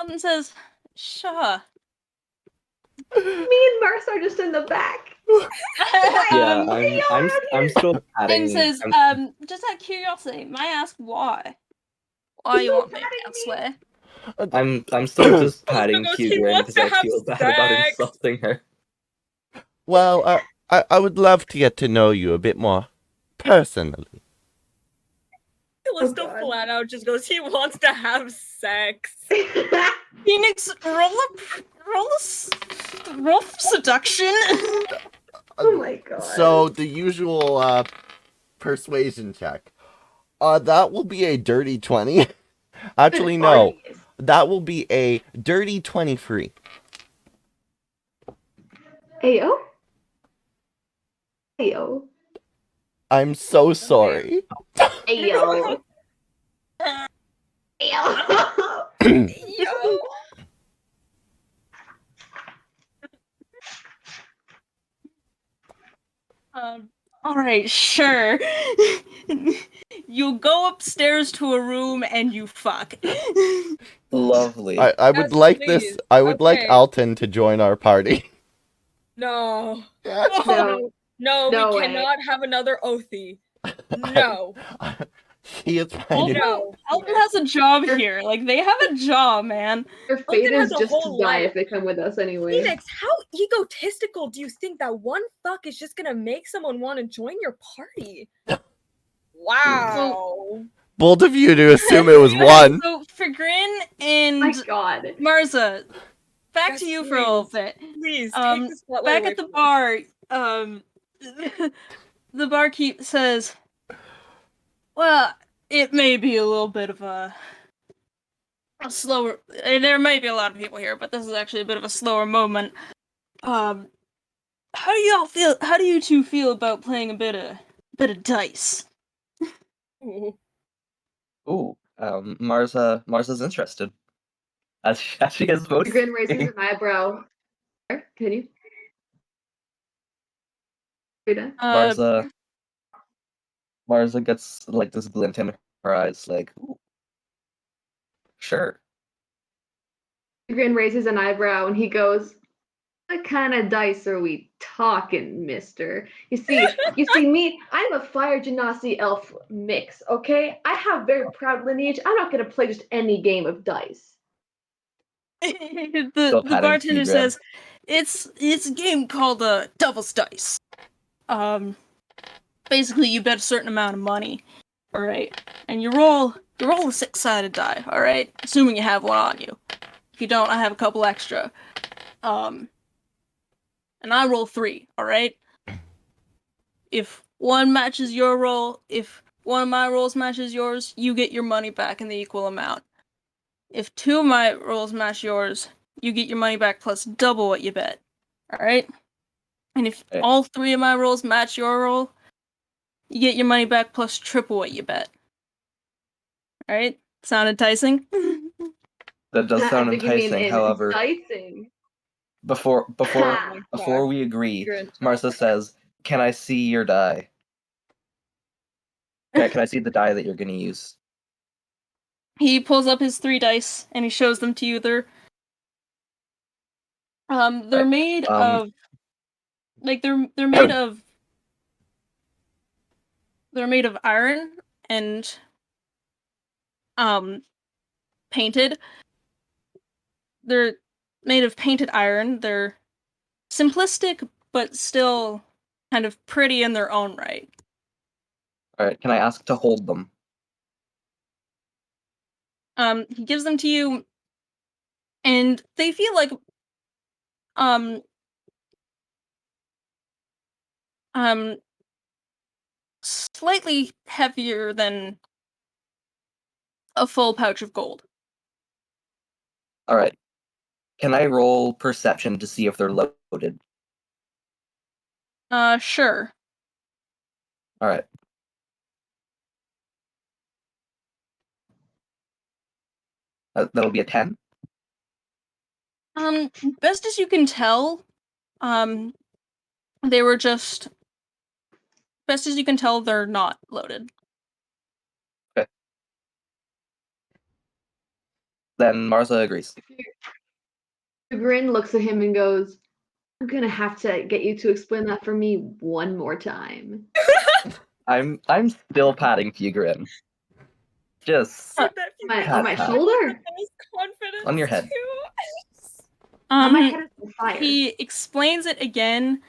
Alton says, "Sure." Me and Mars are just in the back. Yeah, I'm still patting. And says, I'm- just out of curiosity, may I ask why? Why you want me elsewhere? I'm still just patting goes, "He Q wants because to I have feel bad about sex." insulting her. Well, I would love to get to know you a bit more personally. Callisto God. flat out just goes, "He wants to have sex." Phoenix, roll for seduction. Oh my god. So, the usual persuasion check. That will be a dirty 20. Actually, no. that will be a dirty 20 free. Ayo. Ayo. I'm so sorry. Ayo. Ayo. Yo. All right, sure. You go upstairs to a room and you fuck. Lovely. I would Yes, like please. this. I would like Okay. Alton to join our party. No. No. No, No we way. cannot have another Othie. No. He is my new. No. Alton has a job here. Like, they have a job, man. Their fate Alton has is a just to whole die life. if they come with us anyway. Phoenix, how egotistical do you think that one fuck is just gonna make someone want to join your party? Wow. Bold of you to assume it was one. So, for Grin and My God. Marza, back Yes, to you for a little please. bit. Please Um, take the spotlight Back away at the from bar, the barkeep says, well, it may be a little bit of a slower. There might be a lot of people here, but this is actually a bit of a slower moment. How do y'all feel? How do you two feel about playing a bit of dice? us. Ooh, Marza's interested. As she is voting. Grin raises an eyebrow. Can you? Are you done? Marza gets like this glint in her eyes, like, ooh, sure. Grin raises an eyebrow and he goes, "What kind of dice are we talking, mister? You see me, I'm a fire genasi elf mix, okay? I have very proud lineage. I'm not gonna play just any game of dice." the patting bartender Tigran. says, "It's a game called Devil's Dice. Basically you bet a certain amount of money, all right, and you roll a six-sided die, all right, assuming you have one on you. If you don't, I have a couple extra. And I roll 3, all right. If one matches your roll, if one of my rolls matches yours, you get your money back in the equal amount. If 2 of my rolls match yours, you get your money back plus double what you bet. Alright? And if Okay. all 3 of my rolls match your roll, you get your money back plus triple what you bet. Alright? Sound enticing? That does sound I think you mean enticing. However, enticing. before Ha. we agree, Grin. Marza says, "Can I see your die? Can I see the die that you're gonna use?" He pulls up his 3 dice and he shows them to you. They're Right. made of like they're made of iron and painted. They're made of painted iron. They're simplistic but still kind of pretty in their own right. All right. Can I ask to hold them? He gives them to you and they feel like um slightly heavier than a full pouch of gold. All right. Can I roll perception to see if they're loaded? Sure. All right. That'll be a 10. Best as you can tell, they were just best as you can tell, they're not loaded. Then Marza agrees. Grin looks at him and goes, "I'm gonna have to get you to explain that for me one more time." I'm still patting Fugrin. Just Said that for On my pat. shoulder? most confidence On your head. too. On my head is on fire. He explains it again.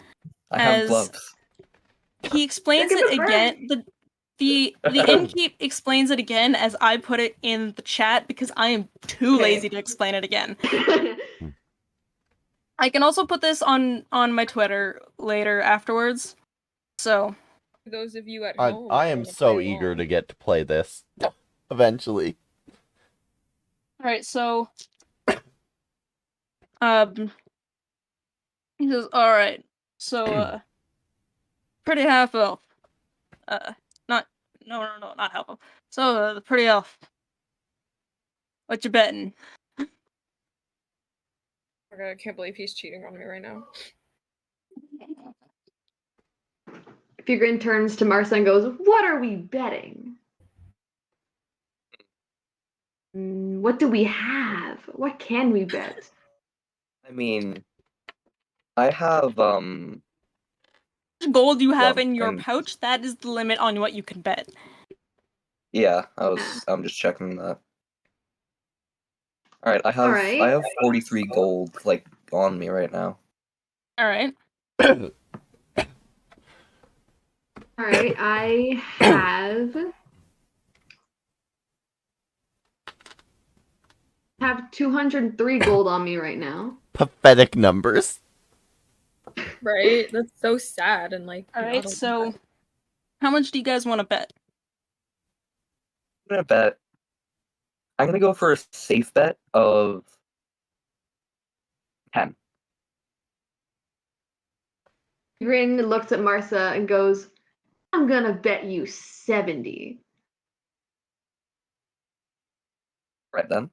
I have As- gloves. He explains Look it at the again. The innkeep explains it again as I put it in the chat because I am too Okay. lazy to explain it again. I can also put this on my Twitter later afterwards. So For those of you at home, I am who wanna so play eager along. to get to play this eventually. Alright, so he says, alright, so pretty half elf. Not half elf. So the pretty elf. What you betting? Oh God, I can't believe he's cheating on me right now. Fugrin turns to Marsa and goes, "What are we betting? What do we have? What can we bet?" I mean, I have Gold you have well, in your and pouch, that is the limit on what you can bet. yeah, I'm just checking that. All right, I Alright. have 43 gold like on me right now. Alright. Alright, I have 203 gold on me right now. Pathetic numbers. Right? That's so sad and like. Alright, not a so lot. how much do you guys want to bet? I'm gonna bet. I'm gonna go for a safe bet of 10. Fugrin looks at Marsa and goes, "I'm gonna bet you 70. Right then.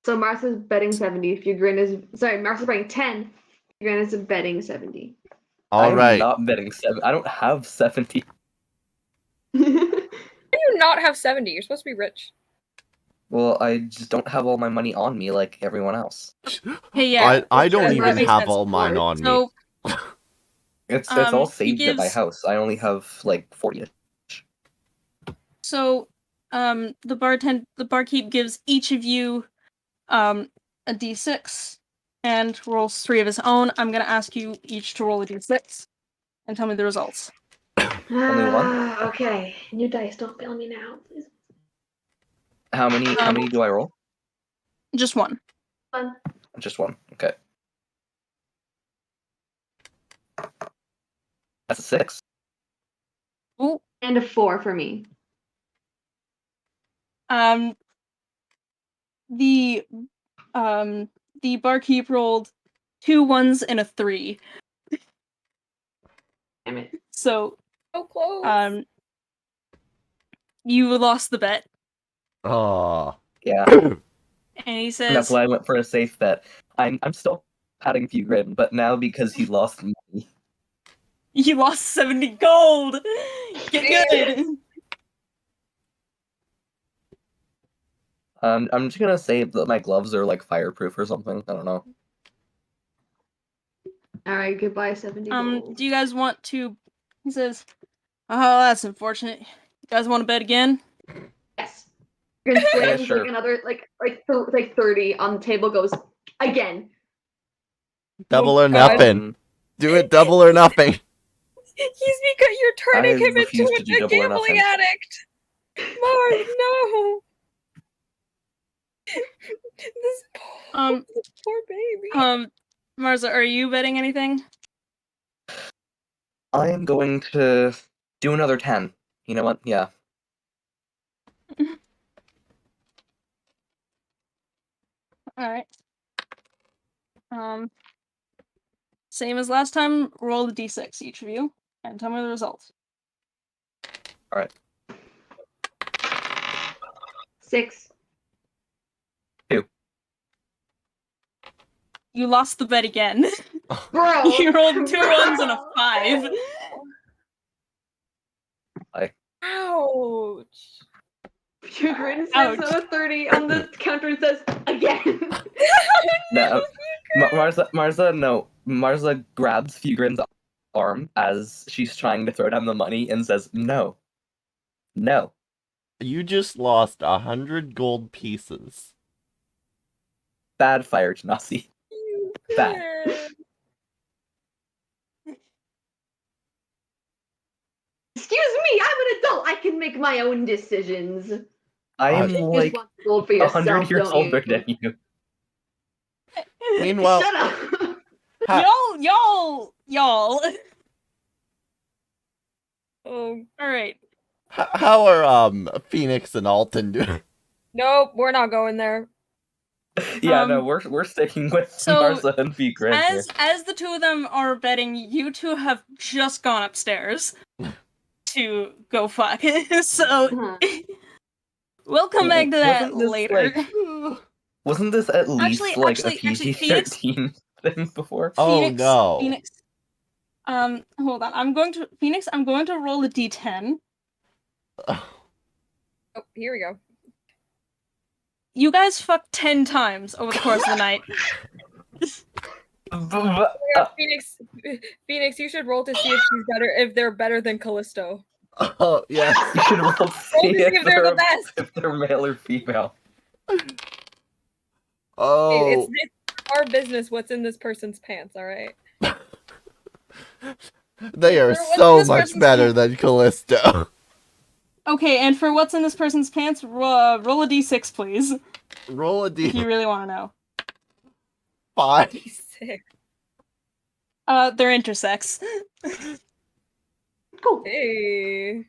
So Marsa's betting 70. Marsa's betting 10. Fugrin is betting 70. All I'm right. not betting 7. I don't have 70. How do you not have 70? You're supposed to be rich. Well, I just don't have all my money on me like everyone else. Hey, yeah. I don't that even makes have sense. all mine on me. So, It's all he saved at my gives- house. I only have like 40. so, the barkeep gives each of you, a d6 and rolls 3 of his own. I'm gonna ask you each to roll a d6 and tell me the results. Only one? Okay. New dice, don't fail me now, please. How many do I roll? Just one. Fun. Just one. Okay. That's a 6. Ooh. And a 4 for me. The barkeep rolled 2 1s and a 3. Damn it. So, So close. you lost the bet. Oh. Yeah. And he And says, that's why I went for a safe bet. I'm still patting Fugrin, but now because he lost money. you lost 70 gold! Get good! I'm just gonna say that my gloves are like fireproof or something. I don't know. Alright, goodbye, 70 gold. Do you guys want to... He says, oh, that's unfortunate. You guys want to bet again? Yes. Fugrin slams sure. like another, like 30 on the table, goes, again. Double or God. nothing. Do it double or nothing. You're turning I him refuse into to do a double or gambling nothing. addict. Mars, no. This poor baby. Marza, are you betting anything? I am going to do another 10. You know what? Yeah. Alright. Same as last time, roll the d6, each of you, and tell me the results. Alright. 6. 2. You lost the bet again. Bro! You rolled 2 1s and a 5. Ouch. Fugrin Ouch. slams another 30 on the counter and says, again. No, Marza, no. Marza grabs Fugrin's arm as she's trying to throw down the money and says, "No, no." You just lost 100 gold pieces. Bad fire, Genasi. Bad. Excuse me, I'm an adult. I can make my own decisions. I am You like just want the gold for yourself, 100 years don't older you? than you. Meanwhile, Shut up. Y'all. Oh, Alright. how are Phoenix and Alton doing? Nope, we're not going there. Yeah, no, we're sticking with so Martha and Figrin here. as the two of them are betting, you two have just gone upstairs to go fuck. So Uh-huh. we'll come back to that Wasn't this, later. Wasn't this at least Actually, like actually, a PG-13 thing before? Oh, Phoenix, no. Phoenix. Hold on. I'm going to roll a d10. Oh, here we go. You guys fucked 10 times over the course of the night. Yeah, Phoenix, you should roll to see if they're better than Callisto. Oh, yes. You should roll to Roll see to see if they're the best. if they're male or female. Oh. It's our business what's in this person's pants, alright? They are What's in so this much person's better pants? than Callisto. Okay, and for what's in this person's pants, roll a d6, please. Roll a If you really want to know. D5. Sick. They're intersex. Cool. Hey.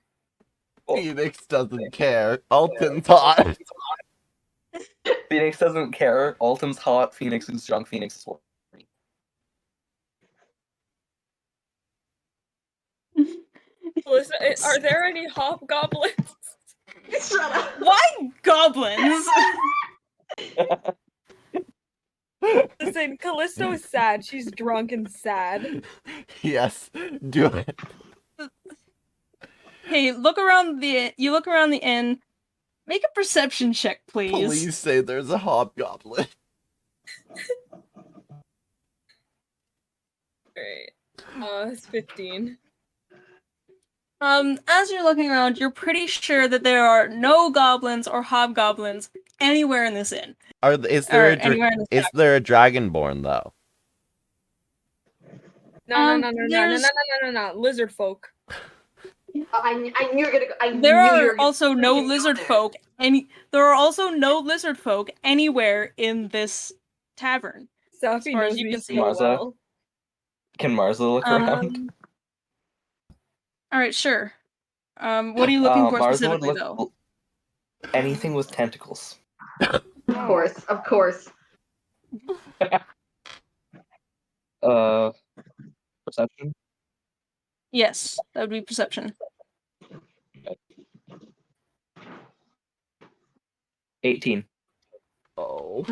Phoenix doesn't care. Alton's hot. Phoenix doesn't care. Alton's hot. Phoenix is drunk. Phoenix is horny. Melissa, are there any hobgoblins? Shut up. Why goblins? Listen, Callisto is sad. She's drunk and sad. Yes, do it. Hey, you look around the inn. Make a perception check, please. Please say there's a hobgoblin. Alright. It's 15. As you're looking around, you're pretty sure that there are no goblins or hobgoblins anywhere in this inn. Is there anywhere in this is there a dragonborn though? No. Lizard folk. I knew you were gonna go. There are also no lizard folk. There are also no lizard folk anywhere in this tavern. Safi far as knows you me can so see. Marza? well. Can Marza look around? All right, sure. What are you looking for Marza would specifically, look though? anything with tentacles. Of course. Perception. Yes, that would be perception. 18. Oh.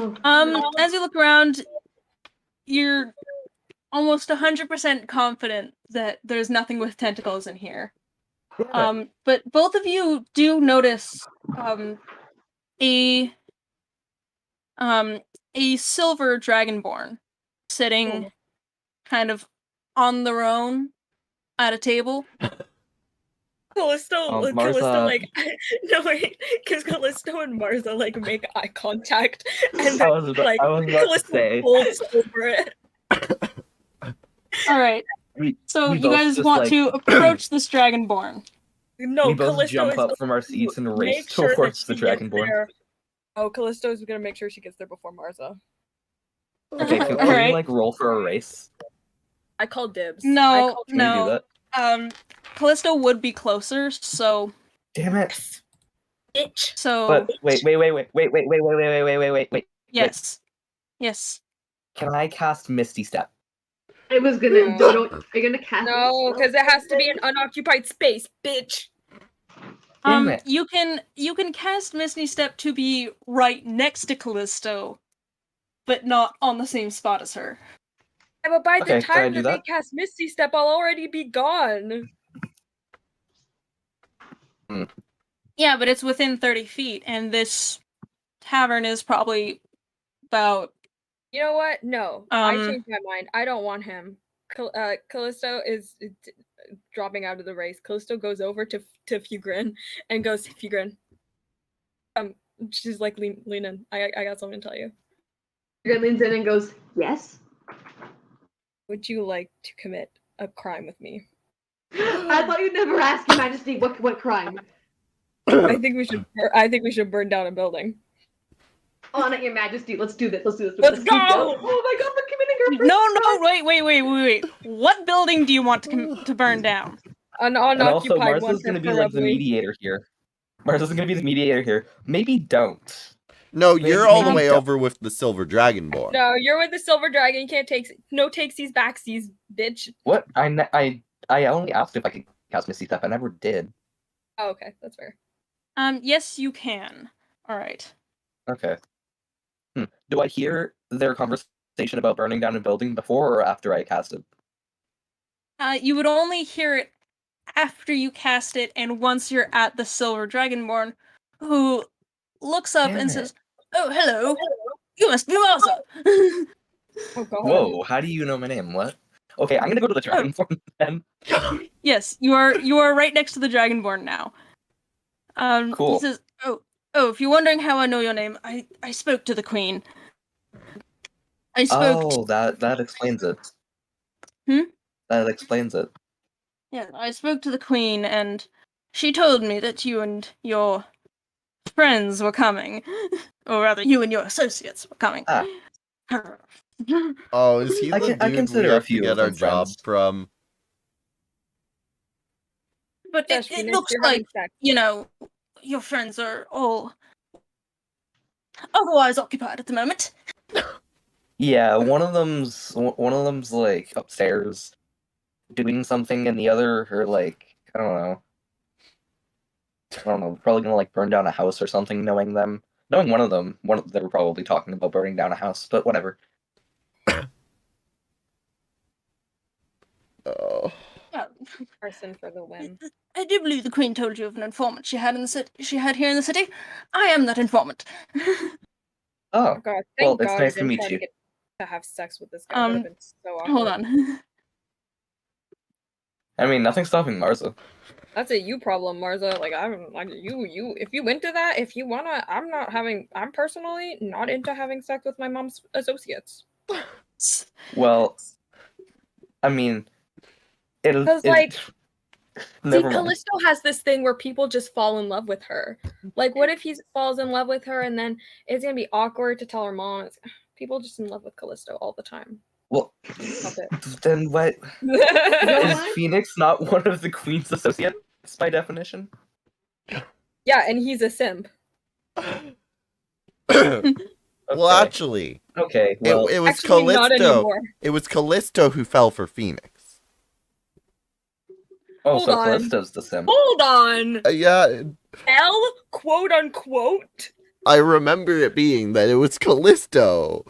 As you look around, you're almost 100% confident that there's nothing with tentacles in here. But both of you do notice a silver dragonborn sitting kind of on their own at a table. Callisto, Marza- like, no wait, because Callisto and Marza like make eye contact, and I was about to Callisto say. folds over it. All right. So we you both guys just, want like- to approach this dragonborn. No, we both Callisto jump is up from our seats and race make sure that towards the she gets dragonborn. there. Oh, Callisto is gonna make sure she gets there before Marza. Okay, can we Alright. like roll for a race? I call dibs. No, Can we do no. that? Callisto would be closer, so Damn it! Bitch. so But wait. yes. Yes. Can I cast Misty Step? I was gonna. No. Are you gonna cast? No, because it has to be an unoccupied space, bitch. Damn it. You can cast Misty Step to be right next to Callisto, but not on the same spot as her. Yeah, but by Okay, the can I time do that they that? cast Misty Step, I'll already be gone. Yeah, but it's within 30 feet, and this tavern is probably about. You know what? No, I Um, changed my mind. I don't want him. Callisto is dropping out of the race. Callisto goes over to Fugrin and goes, Fugrin. She's like, lean in. I got something to tell you. Fugrin leans in and goes, "Yes." Would you like to commit a crime with me? I thought you'd never ask Your Majesty what crime. I think we should burn down a building. On it, Your Majesty. Let's do this. Let's go! Oh my God, we're committing our first No, wait. What building do you want to burn down? An And also, unoccupied one, Marza's gonna be like the preferably. mediator here. Marza's gonna be the mediator here. Maybe don't. No, you're all the maybe way don't. over with the silver dragonborn. No, you're with the silver dragon. You can't take no takesies backsies, bitch. What? I only asked if I could cast Misty Step. I never did. Oh, okay, that's fair. Yes, you can. All right. Okay. Do I hear their conversation about burning down a building before or after I cast it? You would only hear it after you cast it, and once you're at the silver dragonborn, who looks up Damn and it. says, "Oh, hello. You must be Martha." Oh god. Whoa, how do you know my name? What? Okay, I'm gonna go to the Dragonborn then. Yes, you are right next to the dragonborn now. He Cool. says, "Oh, if you're wondering how I know your name, I spoke to the queen. I spoke. Oh, that explains it. Hmm? That explains it. Yeah, I spoke to the queen, and she told me that you and your friends were coming, or rather, you and your associates were coming." Ah. Oh, is he I the can- I dude we consider a have to few get of our them job friends. from? But Josh, it Phoenix, looks you're like, having sex. your friends are all otherwise occupied at the moment. Yeah, one of them's like upstairs doing something, and the other are like I don't know, probably gonna like burn down a house or something. Knowing them, knowing one of them, they were probably talking about burning down a house, but whatever. Oh. Well, Person for the win. I do believe the queen told you of an informant she had here in the city. I am that informant. Oh, Oh god, well, thank it's god nice you to didn't meet try you. to get to have sex with this guy. That would have been so awkward. Hold on. I mean, nothing's stopping Marza. That's a you problem, Marza. Like I'm like you if you into that, if you wanna I'm personally not into having sex with my mom's associates. Well, I mean, it'll. Because like Never see, mind. Callisto has this thing where people just fall in love with her. Like, what if he falls in love with her and then it's gonna be awkward to tell her mom? People just in love with Callisto all the time. Well, Stop it. then what? You know Is what? Phoenix not one of the Queen's associates by definition? Yeah, and he's a simp. Well, Okay. actually, Okay, well, it was Actually, not Callisto. anymore. It was Callisto who fell for Phoenix. oh, hold so on. Callisto's the sim. Hold on. Yeah, L quote unquote. I remember it being that it was Callisto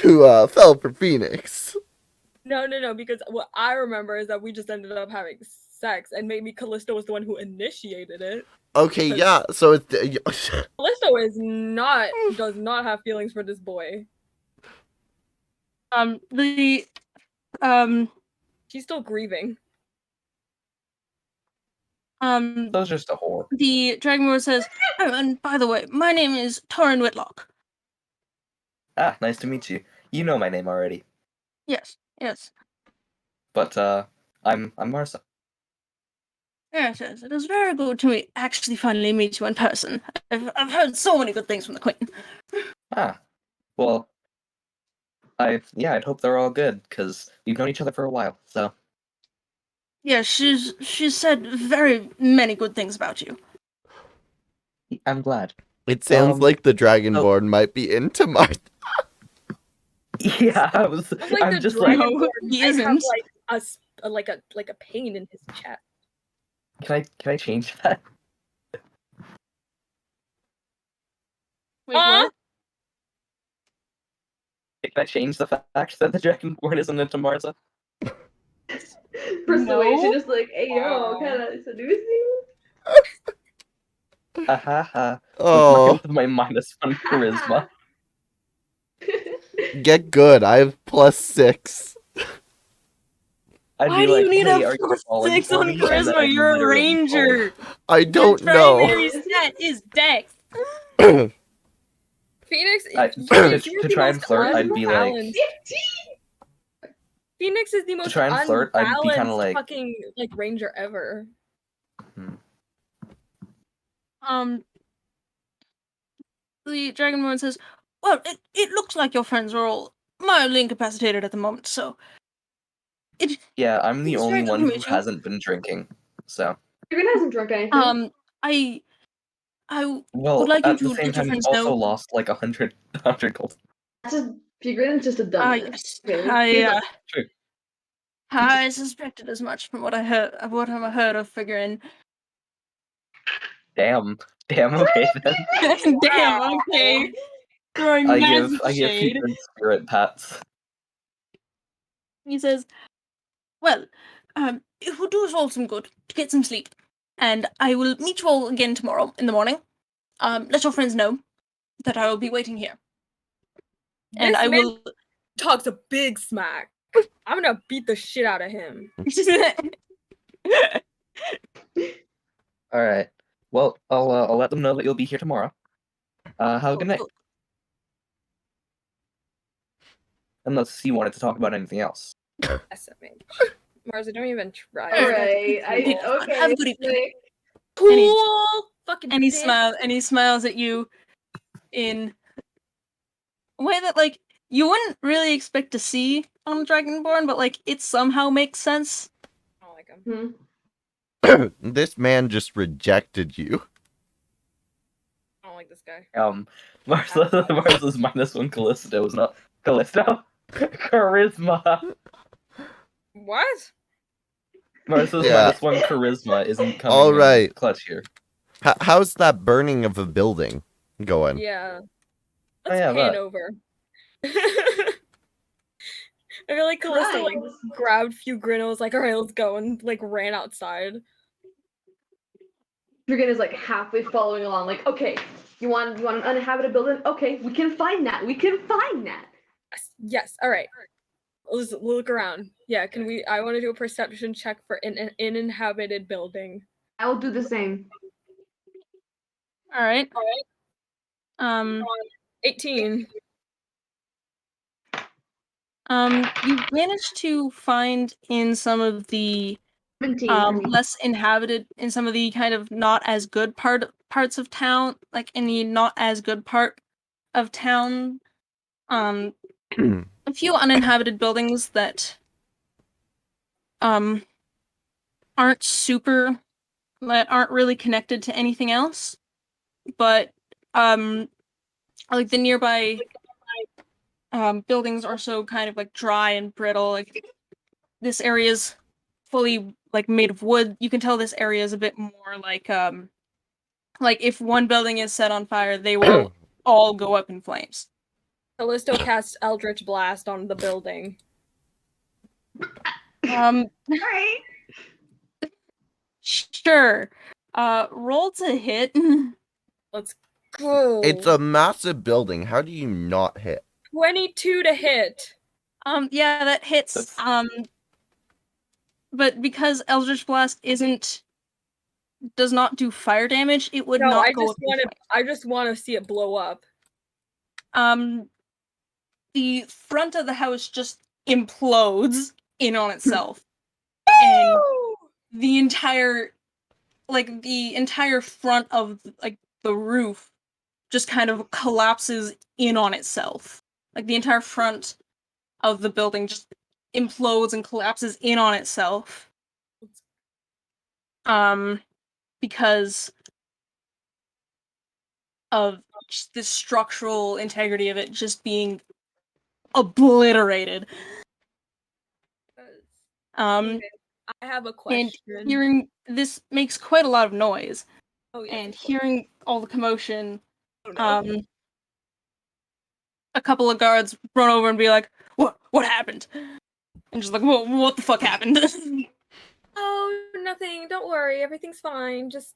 who fell for Phoenix. No, because what I remember is that we just ended up having sex, and maybe Callisto was the one who initiated it. Okay, yeah. So it's Callisto does not have feelings for this boy. She's still grieving. So's just a whore. The dragonborn says, "Oh, and by the way, my name is Torrin Whitlock." Ah, nice to meet you. You know my name already. Yes. But, I'm Marza. Yes, it is very good to actually finally meet you in person. I've heard so many good things from the queen. Ah, well, I'd hope they're all good, because we've known each other for a while, so. Yeah, she's said very many good things about you. I'm glad. it sounds like the Dragonborn might be into Martha. Yeah, Sounds like I'm the just like, No, Dragonborn he might have isn't. like a pain in his chest. can I change that? Wait, Huh? what? Can I change the fact that the Dragonborn isn't into Marza? Persuasion, No. just like, hey yo, Wow. can I seduce you? Ahaha. Oh, With my -1 charisma. get good. I have +6. I'd Why be do like, you need hey, a are you falling +6 for on me? And then charisma? I'd You're a literally ranger. I don't Your know. primary stat is Dex. Phoenix, I- you're to the try and most flirt, I'd be like- unbalanced. Phoenix is the most try and flirt, I'd be kinda unbalanced like- fucking like ranger ever. The dragonborn says, "Well, it looks like your friends are all mildly incapacitated at the moment, so Yeah, I'm the It's only very good one to who meet you. hasn't been drinking, so. Dragon hasn't drunk anything. I I Well, would like you at the to same let your time, you friends also know. lost like 100 gold. That's just Figrin's just a dumbass. Yes. Okay? He's like, I suspected as much from what I heard of Figrin. Damn. Okay then. Damn, okay. Throwing I massive give shade. Figrin spirit pats. He says, well, it would do us all some good to get some sleep. And I will meet you all again tomorrow in the morning. Let your friends know that I will be waiting here. And This I man will talks a big smack. I'm gonna beat the shit out of him. All right. Well, I'll let them know that you'll be here tomorrow. Have a good night. Unless you wanted to talk about anything else. SMH. Marza, don't even try. alright. Okay. Have a good evening. like, Cool. Fucking And he bitch. smiles at you in a way that like you wouldn't really expect to see on Dragonborn, but like it somehow makes sense. I don't like him. This man just rejected you. I don't like this guy. Marza's -1 Callisto is not Callisto. Charisma. What? Marza's Yeah. -1 charisma isn't coming All in right. clutch here. How's that burning of a building going? Yeah. Oh, Let's yeah, pan that. over. I feel like Callisto like Right. grabbed a few grinnels, like, alright, let's go, and like ran outside. Figrin is like halfway following along, like, okay, you want an uninhabited building? Okay, we can find that. Yes, alright. Let's look around. Yeah, can we I wanna do a perception check for an uninhabited building. I will do the same. Alright. 18. You managed to find in some of the 17. less inhabited, in some of the kind of not as good parts of town, like in the not as good part of town, a few uninhabited buildings that aren't really connected to anything else, but like the nearby buildings are so kind of like dry and brittle. Like this area's fully like made of wood. You can tell this area is a bit more like if one building is set on fire, they will all go up in flames. Callisto casts Eldritch Blast on the building. Alright. Sure. Roll to hit. Let's go. It's a massive building. How do you not hit? 22 to hit. Yeah, that hits. But because Eldritch Blast does not do fire damage, it would No, not I go just up in want to. flames. I just want to see it blow up. The front of the house just implodes in on itself, and the entire front of like the roof just kind of collapses in on itself. Like the entire front of the building just implodes and collapses in on itself. Because of just the structural integrity of it just being obliterated. Okay, I have a question. And hearing this makes quite a lot of noise. Oh, yes, And of course. hearing all the commotion, Oh, no. a couple of guards run over and be like, What happened? And just like, what the fuck happened? Oh, nothing. Don't worry. Everything's fine. Just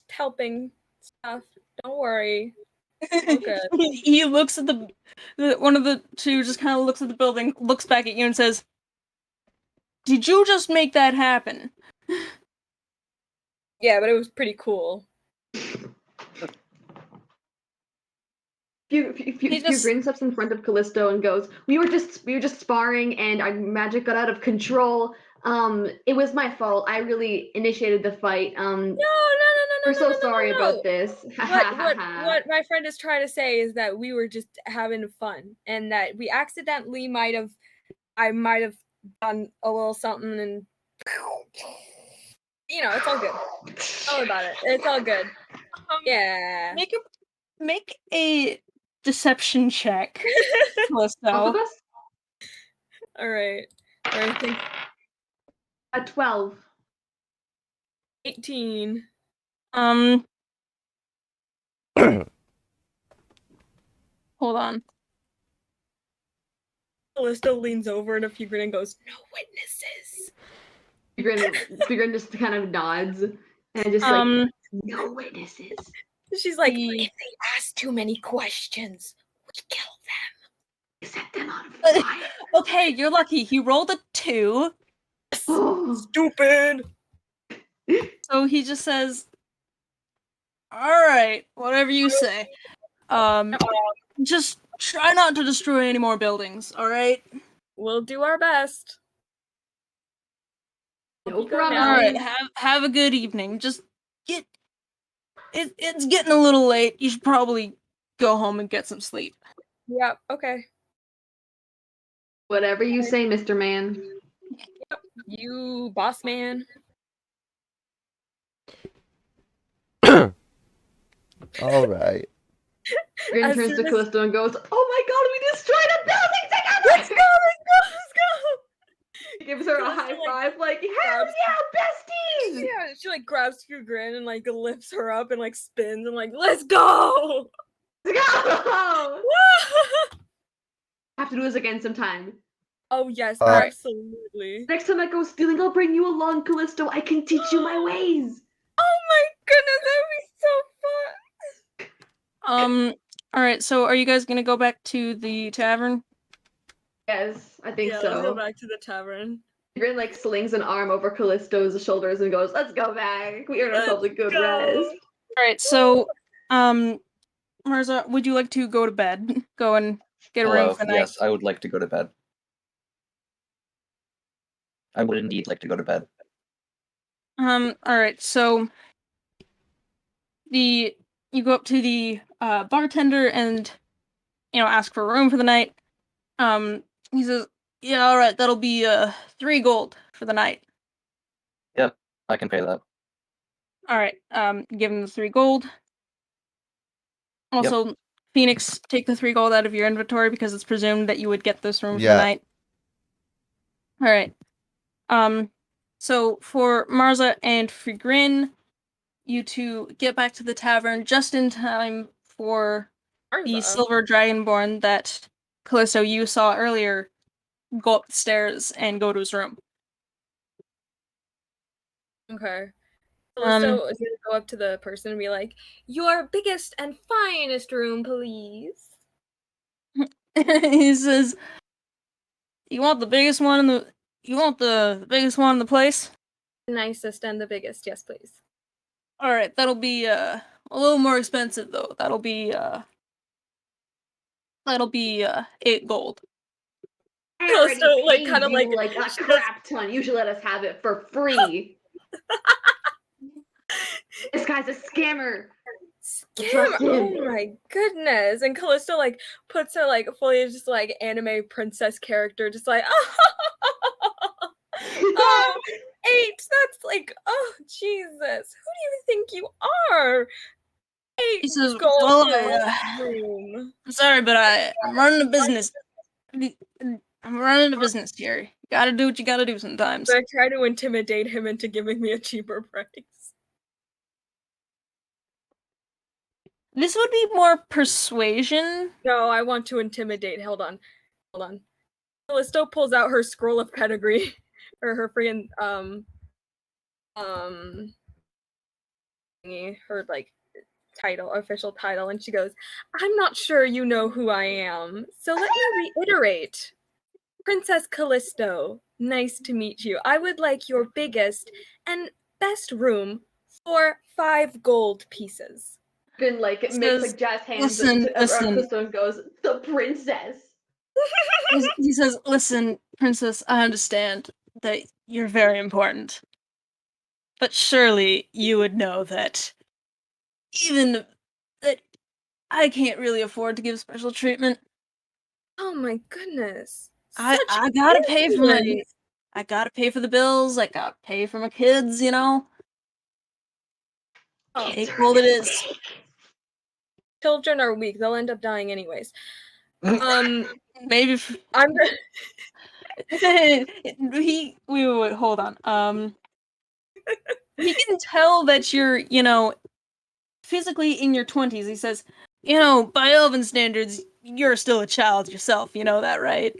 helping stuff. Don't worry. Okay. He looks at the one of the two just kind of looks at the building, looks back at you and says, "Did you just make that happen?" Yeah, but it was pretty cool. Figrin steps in front of Callisto and goes, we were just sparring and our magic got out of control. It was my fault. I really initiated the fight. No. We're so sorry about this. What my friend is trying to say is that we were just having fun and that we accidentally I might have done a little something and it's all good. Don't worry about it. It's all good. Yeah. Make a deception check, Both of Callisto. us? All right. I think At 12. 18. Hold on. Callisto leans over and Figrin and goes, "No witnesses." Figrin just kind of nods and just no witnesses. She's like, The- "If they ask too many questions, we kill Set them on fire. Okay, you're lucky. He rolled a 2, Oh. Stupid. so he just says, "Alright, whatever you say. Just try not to destroy any more buildings, alright?" We'll do our best. No Hope you go problem. now. Alright, have a good evening. Just it's getting a little late. You should probably go home and get some sleep. Yeah, okay. Whatever you say, Mr. Man. You boss man. All right. Figrin As turns soon to as- Callisto and goes, "Oh my god, we destroyed a building together!" Let's go. He gives her a Callisto, high like, five, like, hell grabs- yeah, besties! Yeah, she like grabs Figrin and like lifts her up and like spins and like, let's go. Let's go! Have to do this again sometime. Oh yes, Alright. absolutely. Next time I go stealing, I'll bring you along, Callisto. I can teach you my ways. Oh my goodness, that'd be so fun. Alright, so are you guys gonna go back to the tavern? Yes, I think Yeah, let's go so. back to the tavern. Figrin like slings an arm over Callisto's shoulders and goes, "Let's go back. We earned ourselves a good Let's go." rest." Alright, so Marza, would you like to go to bed? Go and get a room Hello. for the night. Yes, I would like to go to bed. I would indeed like to go to bed. Alright, so you go up to the bartender and ask for a room for the night. He says, "Yeah, alright, that'll be 3 gold for the night." Yep, I can pay that. Alright, give him the 3 gold. Also, Phoenix, take the 3 gold out of your inventory because it's presumed that you would get this room for the Yeah. night. Alright. So for Marza and Figrin, you two get back to the tavern just in time for the Marza. silver dragonborn that Callisto you saw earlier go up the stairs and go to his room. Okay. Callisto is gonna go up to the person and be like, "Your biggest and finest room, please." He says, "You want the biggest one in the biggest one in the place? Nicest and the biggest, yes, please. Alright, that'll be a little more expensive though. That'll be 8 gold." I already So, like, paid kinda you like- like a she does- crap ton. You should let us have it for free. This guy's a scammer. Scam! Trust him. Oh my goodness! And Callisto like puts her like fully just like anime princess character, just like oh 8. That's like Jesus. Who do you think you are? 8 He says, gold "Well, for a room. I'm sorry, but I'm running a business. I'm running a business here. You gotta do what you gotta do sometimes." So I try to intimidate him into giving me a cheaper price. This would be more persuasion. No, I want to intimidate. Hold on. Callisto pulls out her scroll of pedigree, or her freaking thingy, her like official title, and she goes, "I'm not sure you know who I am, so let me reiterate. Princess Callisto, nice to meet you. I would like your biggest and best room for 5 gold pieces." Figrin like makes Says, like jazz hands "Listen, around listen." Callisto and goes, "The princess." He says, "Listen, princess, I understand that you're very important, but surely you would know that even that I can't really afford to give special treatment. Oh my goodness. I Such gotta pay for my influence. I gotta pay for the bills. I gotta pay for my kids. You know." Oh, 8 gold it is. children are weak. They'll end up dying anyways. Maybe I'm wait, hold on. He can tell that you're, physically in your 20s. He says, by elven standards, you're still a child yourself. You know that, right?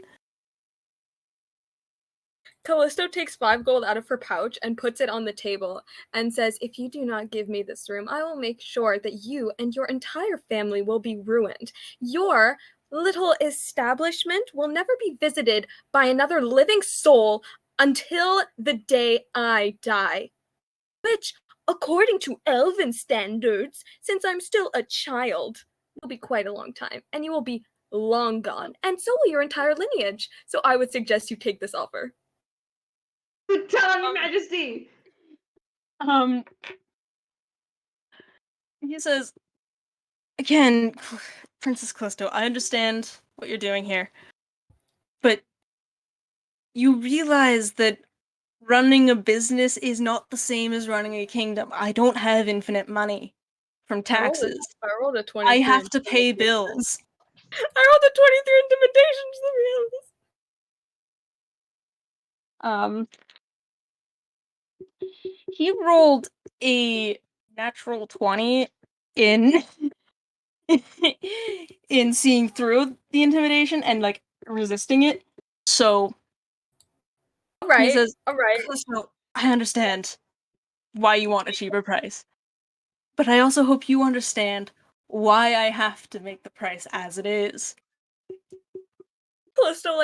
Callisto takes 5 gold out of her pouch and puts it on the table and says, "If you do not give me this room, I will make sure that you and your entire family will be ruined. Your little establishment will never be visited by another living soul until the day I die. Which, according to elven standards, since I'm still a child, will be quite a long time, and you will be long gone, and so will your entire lineage. So I would suggest you take this offer." Tell him, Your Majesty. He says, again, Princess Callisto, I understand what you're doing here, but you realize that running a business is not the same as running a kingdom. I don't have infinite money from taxes. I rolled a 23. I have to pay bills. I rolled a 23 intimidation, just let me He rolled a natural 20 in in seeing through the intimidation and like resisting it. So he says, Alright. "Callisto, I understand why you want a cheaper price, but I also hope you understand why I have to make the price as it is." Callisto,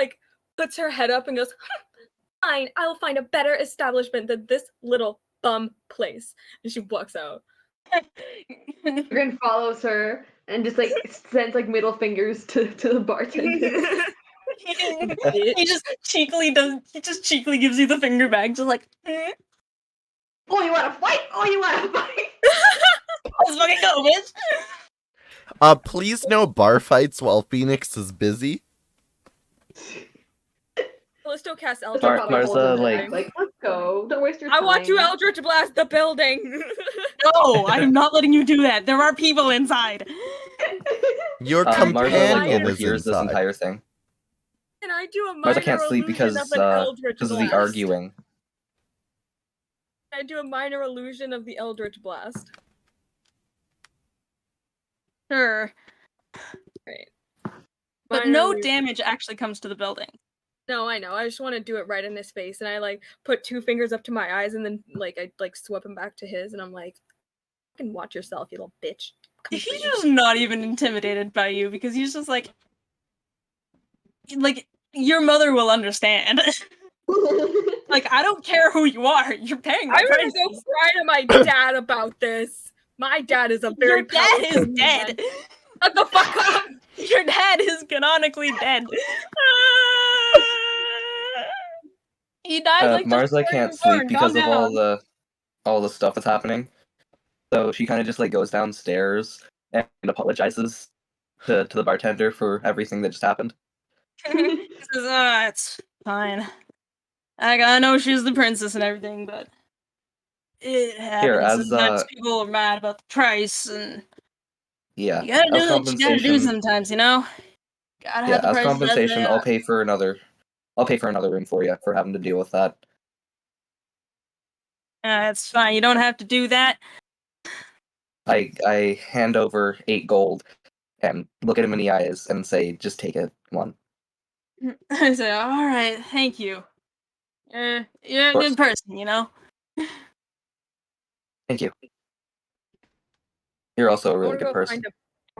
puts her head up and goes, "Fine, I will find a better establishment than this little bum place." And she walks out. Grin follows her and just sends middle fingers to the bartender. He just cheekily gives you the finger back, just like, Oh, you want to fight? Oh, you want to fight? let's fucking go, bitch. Please no bar fights while Phoenix is busy. Callisto casts They're Eldritch probably Blast. holding Martha, back, let's go. Don't waste your I time. want to Eldritch Blast the building! No, I'm not letting you do that. There are people inside. Your Martha, companion is overhears this inside. entire thing. Can I do a minor Martha can't sleep illusion because of an Eldritch of Blast? the arguing. Can I do a minor illusion of the Eldritch Blast? Sure. Great. But Minor no illusion. damage actually comes to the building. No, I know. I just want to do it right in his face, and I put 2 fingers up to my eyes, and then I swipe him back to his, and I'm like, "Fucking watch yourself, you little bitch." Come He's for you. just not even intimidated by you because he's just like your mother will understand. Like, I don't care who you are. You're paying the I'm price. gonna go cry to my dad about this. My dad is a very Your dad is powerful dead. man. Shut the fuck up! Your dad is canonically dead. He died like this Martha before you can't were sleep born. because Calm of down. all the stuff that's happening. So she kind of just goes downstairs and apologizes to the bartender for everything that just happened. He says, it's fine. I know she's the princess and everything, but it happens. Here, as Sometimes people are mad about the price, and yeah, you gotta do as what you gotta do compensation, sometimes, Gotta have the as prices as they compensation, are. I'll pay for another room for you for having to deal with that. It's fine. You don't have to do that. I hand over 8 gold and look at him in the eyes and say, "Just take it, one." I say, all right, thank you. You're a course. good person, Thank you. You're also a I really wanna good go person. I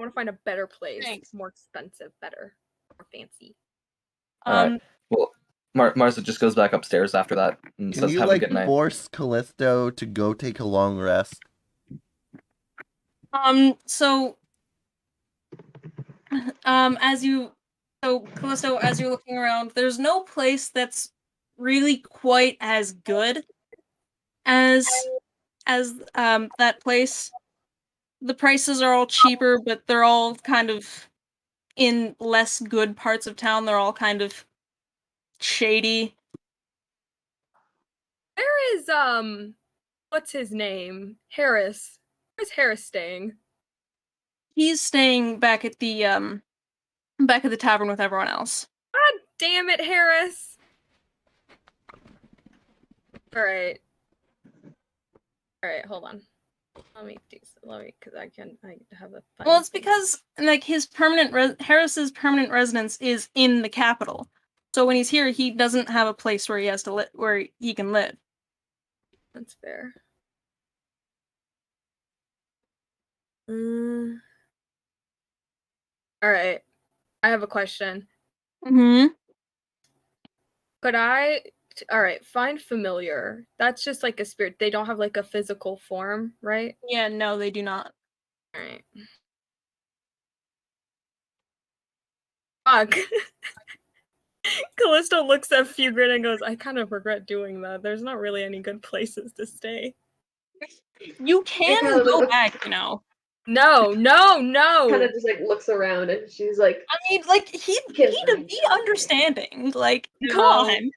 wanna find a better place. Thanks. More expensive, better, more fancy. Alright. Well, Martha just goes back upstairs after that and Can says, you "Have a good night." force Callisto to go take a long rest? So, Callisto, as you're looking around, there's no place that's really quite as good as that place. The prices are all cheaper, but they're all kind of in less good parts of town. They're all kind of shady. Where is what's his name? Harris. Where's Harris staying? He's staying back at the tavern with everyone else. God damn it, Harris! Alright, hold on. Because I have a. Well, it's because like Harris's permanent residence is in the capital, so when he's here, he doesn't have a place where he has to where he can live. That's fair. Alright, I have a question. Mm-hmm. Could I? Alright, find familiar. That's just like a spirit. They don't have like a physical form, right? Yeah, no, they do not. Alright. Fuck. Callisto looks at Fugrin and goes, I kind of regret doing that. There's not really any good places to stay. You can kind of go like- back, you know. No. Kind of just like looks around and she's like, I mean, like he'd Kiss be understanding. Like, come No. on.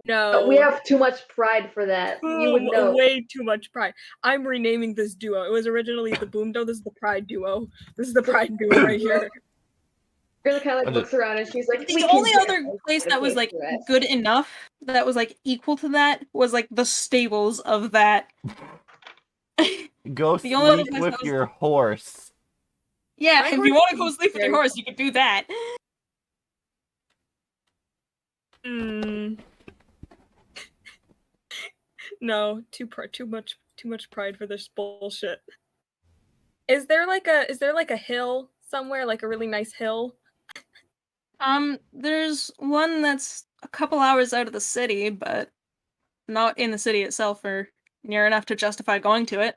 No. we have too much pride for that. You would know. Way too much pride. I'm renaming this duo. It was originally the Boom Duo. This is the Pride Duo. This is the Pride Duo right here. Girl kind of like looks around and she's like, The "We only can other dance. place that was like Okay, good enough that was like equal to that was like the stables of that. Go The only sleep place with that was- your horse. Yeah, My if horse you want to is go sleep with your very- horse, you could do that. No, too much pride for this bullshit. Is there like a hill somewhere, like a really nice hill? There's one that's a couple hours out of the city, but not in the city itself or near enough to justify going to it.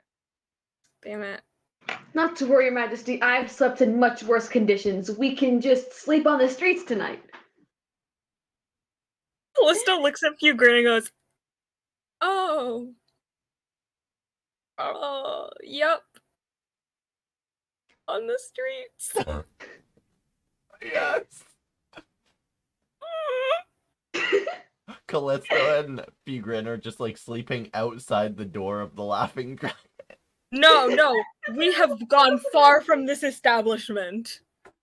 Damn it. Not to worry, Your Majesty. I've slept in much worse conditions. We can just sleep on the streets tonight." Callisto looks at Fugrin and goes, Oh. Oh, yep. On the streets. Yes. Callisto and Fugrin are just like sleeping outside the door of the Laughing Dragon. No, we have gone far from this establishment.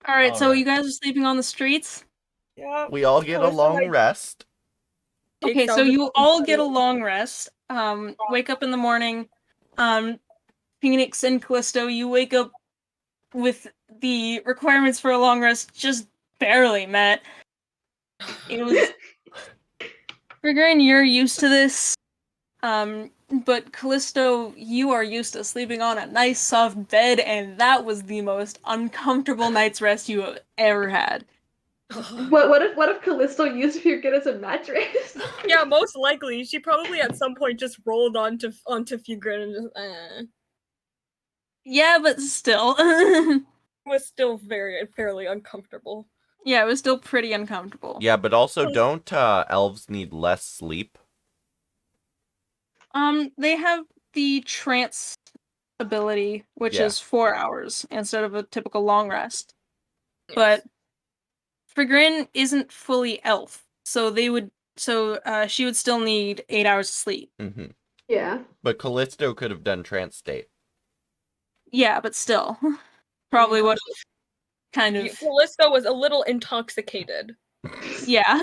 Alright, so Alright. you guys are sleeping on the streets? Yeah. We all get a long rest. Okay, so you all get a long rest. Wake up in the morning. Phoenix and Callisto, you wake up with the requirements for a long rest just barely met. It was Frigrin, you're used to this. But Callisto, you are used to sleeping on a nice soft bed, and that was the most uncomfortable night's rest you have ever had. What if Callisto used Fugrin as a mattress? Yeah, most likely. She probably at some point just rolled onto Fugrin and just Yeah, but still. was still fairly uncomfortable. Yeah, it was still pretty uncomfortable. Yeah, but also don't elves need less sleep? They have the trance ability, which Yeah. is 4 hours instead of a typical long rest. But Frigrin isn't fully elf, so she would still need 8 hours of sleep. Mm-hmm. Yeah. But Callisto could have done trance state. Yeah, but still. Probably would have kind of Callisto was a little intoxicated. yeah.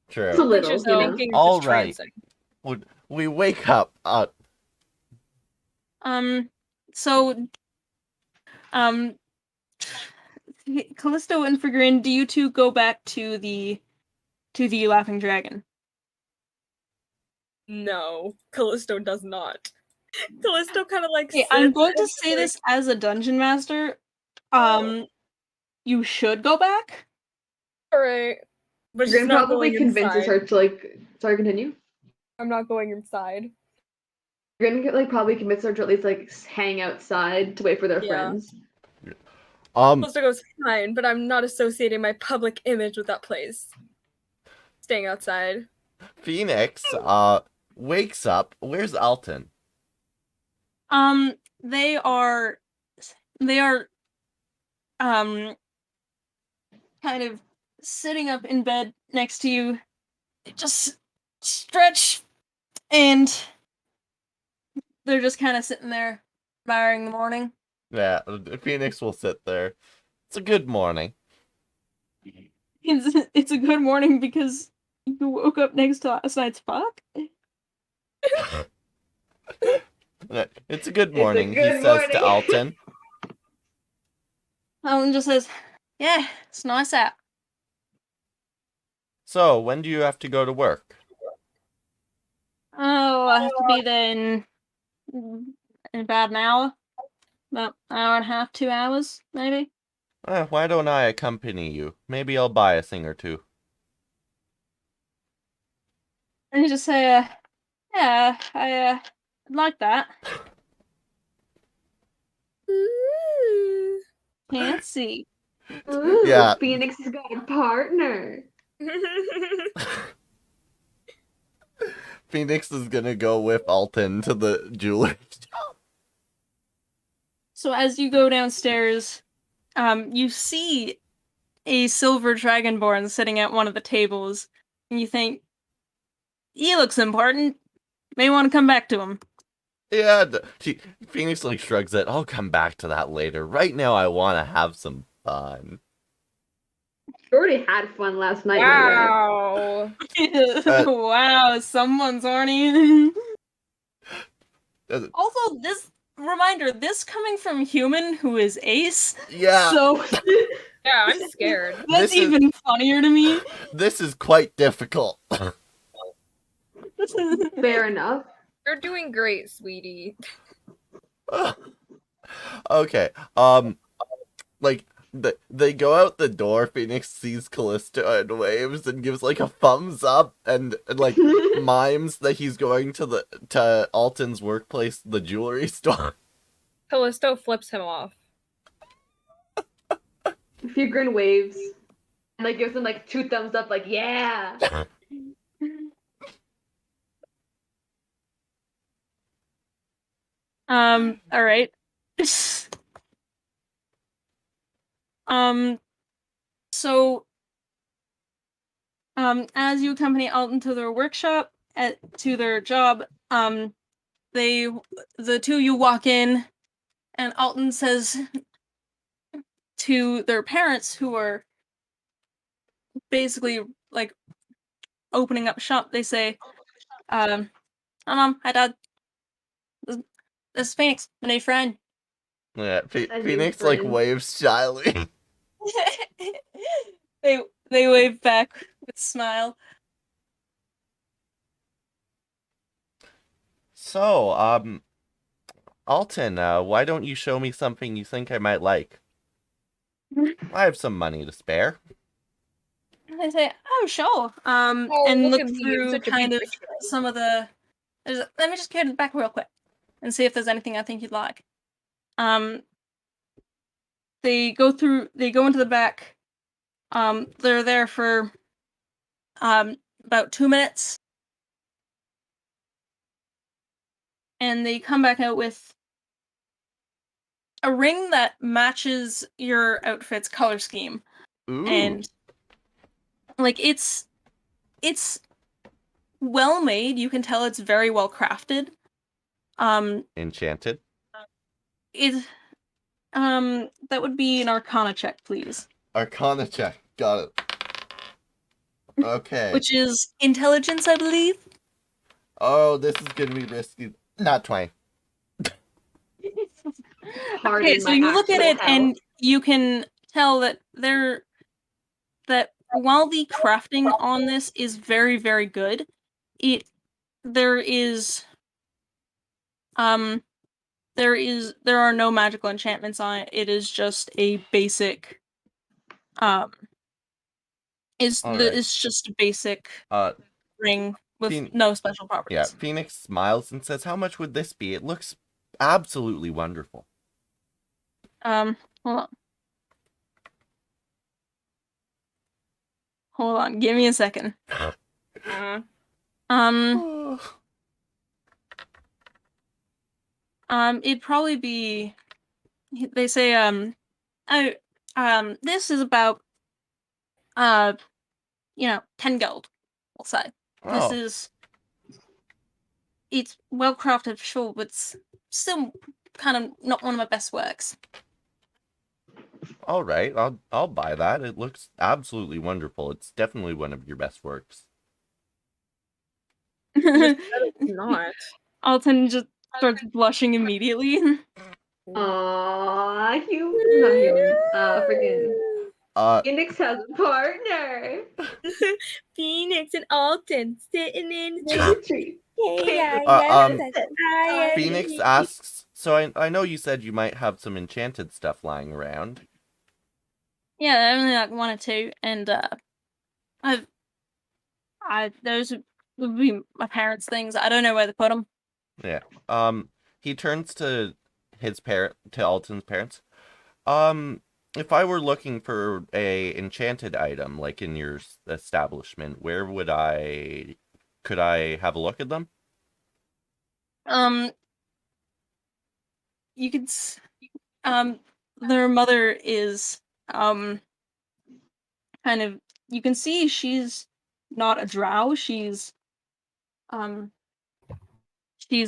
True. It's a little, Just you know. thinking, All just right. trancing. We wake up. So Callisto and Frigrin, do you two go back to the Laughing Dragon? No, Callisto does not. Callisto kind of like. Okay, I'm sits going to and say like- this as a dungeon master. Oh. You should go back. All right, but she's Fugrin not probably going convinces inside. her to like. Sorry, continue. I'm not going inside. Fugrin like probably convinces her to at least like hang outside to wait for their Yeah. friends. Callisto goes, fine, but I'm not associating my public image with that place. Staying outside. Phoenix wakes up. Where's Alton? They are kind of sitting up in bed next to you. They just stretch and they're just kind of sitting there admiring the morning. Yeah, Phoenix will sit there. It's a good morning. It's a good morning because you woke up next to last night's fuck. It's a good It's a morning, he good says to morning. Alton. Alton just says, "Yeah, it's nice out." So, when do you have to go to work? Oh, I have to be there in about an hour, about an hour and a half, 2 hours, maybe. Why don't I accompany you? Maybe I'll buy a thing or two. And you just say, "Yeah, I'd like that." Ooh. Fancy. Ooh, Yeah. Phoenix has got a partner. Phoenix is gonna go with Alton to the jeweler. So as you go downstairs, you see a silver dragonborn sitting at one of the tables, and you think, he looks important. May want to come back to him. Yeah, Phoenix like shrugs it. I'll come back to that later. Right now, I want to have some fun. You already had fun last night, my love. Wow. Wow, someone's horny. Uh, Also, this reminder, this coming from human who is Ace, Yeah, so Yeah, I'm scared. that's This is- even funnier to me. this is quite difficult. Fair enough. You're doing great, sweetie. Okay, like they go out the door. Phoenix sees Callisto and waves and gives like a thumbs up and like mimes that he's going to Alton's workplace, the jewelry store. Callisto flips him off. Figrin waves and like gives him like 2 thumbs up, like yeah. All right. So, as you accompany Alton to their workshop, to their job, the two of you walk in, and Alton says to their parents, who are basically like opening up shop, they say, "Hi mom, hi dad. This, this is Phoenix, my new friend." Yeah, A new Phoenix like friend. waves shyly. they they wave back with a smile. So, Alton, why don't you show me something you think I might like? I have some money to spare. I say, "Oh, sure." Oh, And look look at me, through such a kind big of picture. some of the. Let me just go to the back real quick and see if there's anything I think you'd like. They go into the back. They're there for about 2 minutes, and they come back out with a ring that matches your outfit's color scheme, Ooh, and like it's well made. You can tell it's very well crafted. enchanted. It that would be an Arcana check, please. Arcana check. Got it. Okay. Which is intelligence, I believe. Oh, this is gonna be risky. Not 20. Pardon Okay, so my you look at actual it hell. and you can tell that while the crafting on this is very, very good, there is there are no magical enchantments on it. It is just a basic um Alright. it's just a basic Uh, ring with Phoen- no special yeah, properties. Phoenix smiles and says, how much would this be? It looks absolutely wonderful. Hold on. Hold on, give me a second. Uh, Um, it'd probably be. They say, this is about, 10 gold. We'll say this Oh, is. It's well crafted, sure, but it's still kind of not one of my best works. All right, I'll buy that. It looks absolutely wonderful. It's definitely one of your best works. It's not. Alton just starts blushing immediately. Aww, not human. Freaking Phoenix has a partner. Phoenix and Alton sitting in the In the tree. Phoenix asks, so I know you said you might have some enchanted stuff lying around. Yeah, only like one or two, and those would be my parents' things. I don't know where to put them. Yeah. He turns to Alton's parents. If I were looking for a enchanted item, like in your establishment, where could I have a look at them? You could, their mother is, kind of, you can see she's not a drow, she's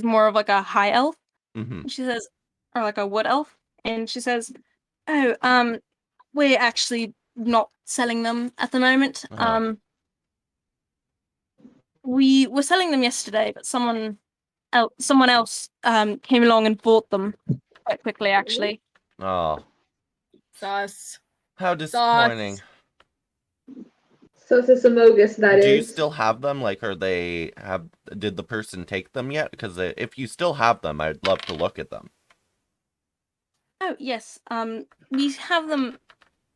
more of like a high elf. Mm-hmm. She says, or like a wood elf, and she says, "Oh, we're actually not selling them at the moment. Oh. We were selling them yesterday, but someone else came along and bought them quite quickly, actually." Oh, Sus. how disappointing. So it's a Samogus, that Do you is. still have them? Like, did the person take them yet? Because if you still have them, I'd love to look at them. Oh, yes. We have them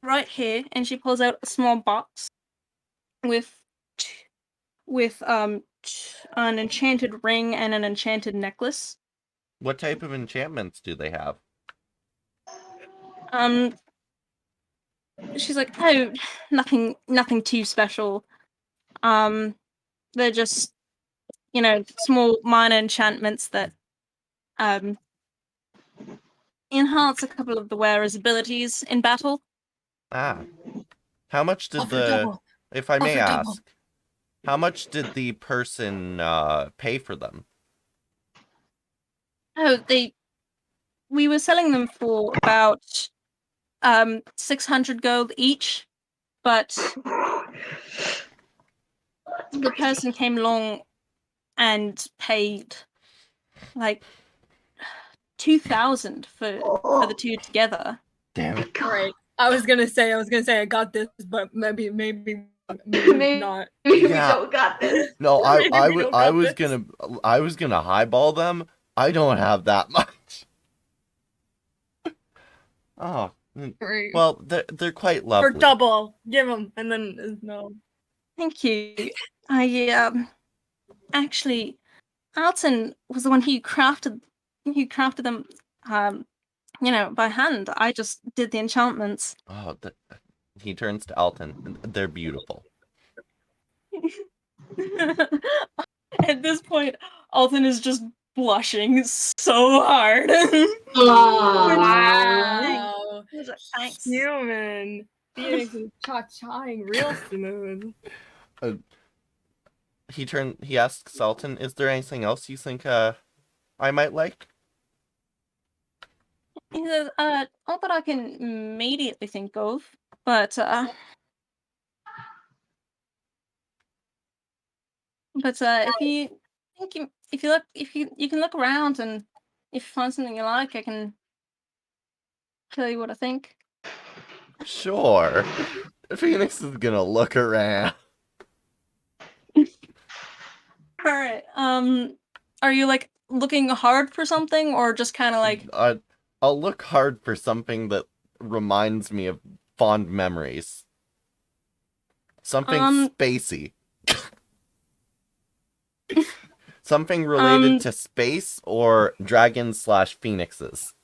right here, and she pulls out a small box with an enchanted ring and an enchanted necklace. What type of enchantments do they have? She's like, "Oh, nothing too special. They're just, small minor enchantments that enhance a couple of the wearer's abilities in battle." Ah, how much did Offer double. if I may Offer double. ask, how much did the person pay for them? Oh, we were selling them for about 600 gold each, but the person came along and paid like 2,000 for the two together. Damn it! Right. I was gonna say I got this, but maybe Maybe not. we Yeah. don't got this. No, Maybe we don't got this. I was gonna highball them. I don't have that much. Oh, Right. well, they're quite lovely. For double, give them, and then no. Thank you. I actually, Alton was the one who crafted them by hand. I just did the enchantments. Oh, he turns to Alton. They're beautiful. At this point, Alton is just blushing so hard. Wow. Thanks. Human. Phoenix is cha-chaing real smooth. He asks Alton, "Is there anything else you think I might like?" He says, not that I can immediately think of, but if you think if you can look around, and if you find something you like, I can tell you what I think. Sure. Phoenix is gonna look around. All right. Are you like looking hard for something, or just kind of like? I'll look hard for something that reminds me of fond memories. Something spacey. Something related to space or dragons/phoenixes.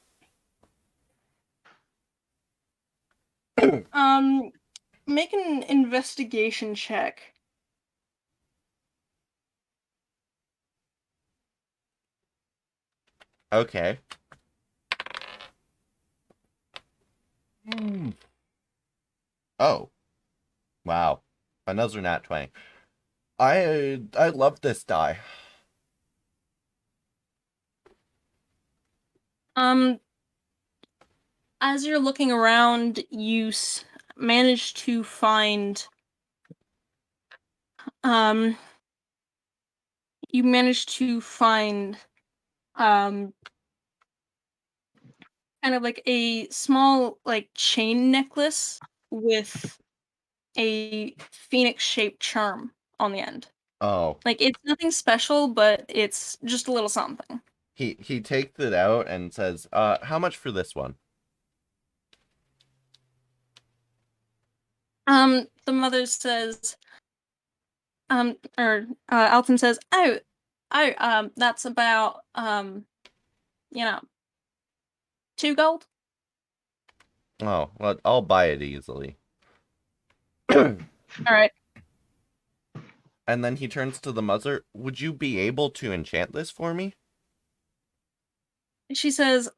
Make an investigation check. Okay. Oh. Wow. Another nat 20. I love this die. As you're looking around, you manage to find you manage to find kind of like a small like chain necklace with a phoenix shaped charm on the end. Oh, Like it's nothing special, but it's just a little something. he takes it out and says, how much for this one? The mother says, Alton says, that's about, you know, 2 gold. Oh, well, I'll buy it easily. All right. And then he turns to the mother. Would you be able to enchant this for me? She says,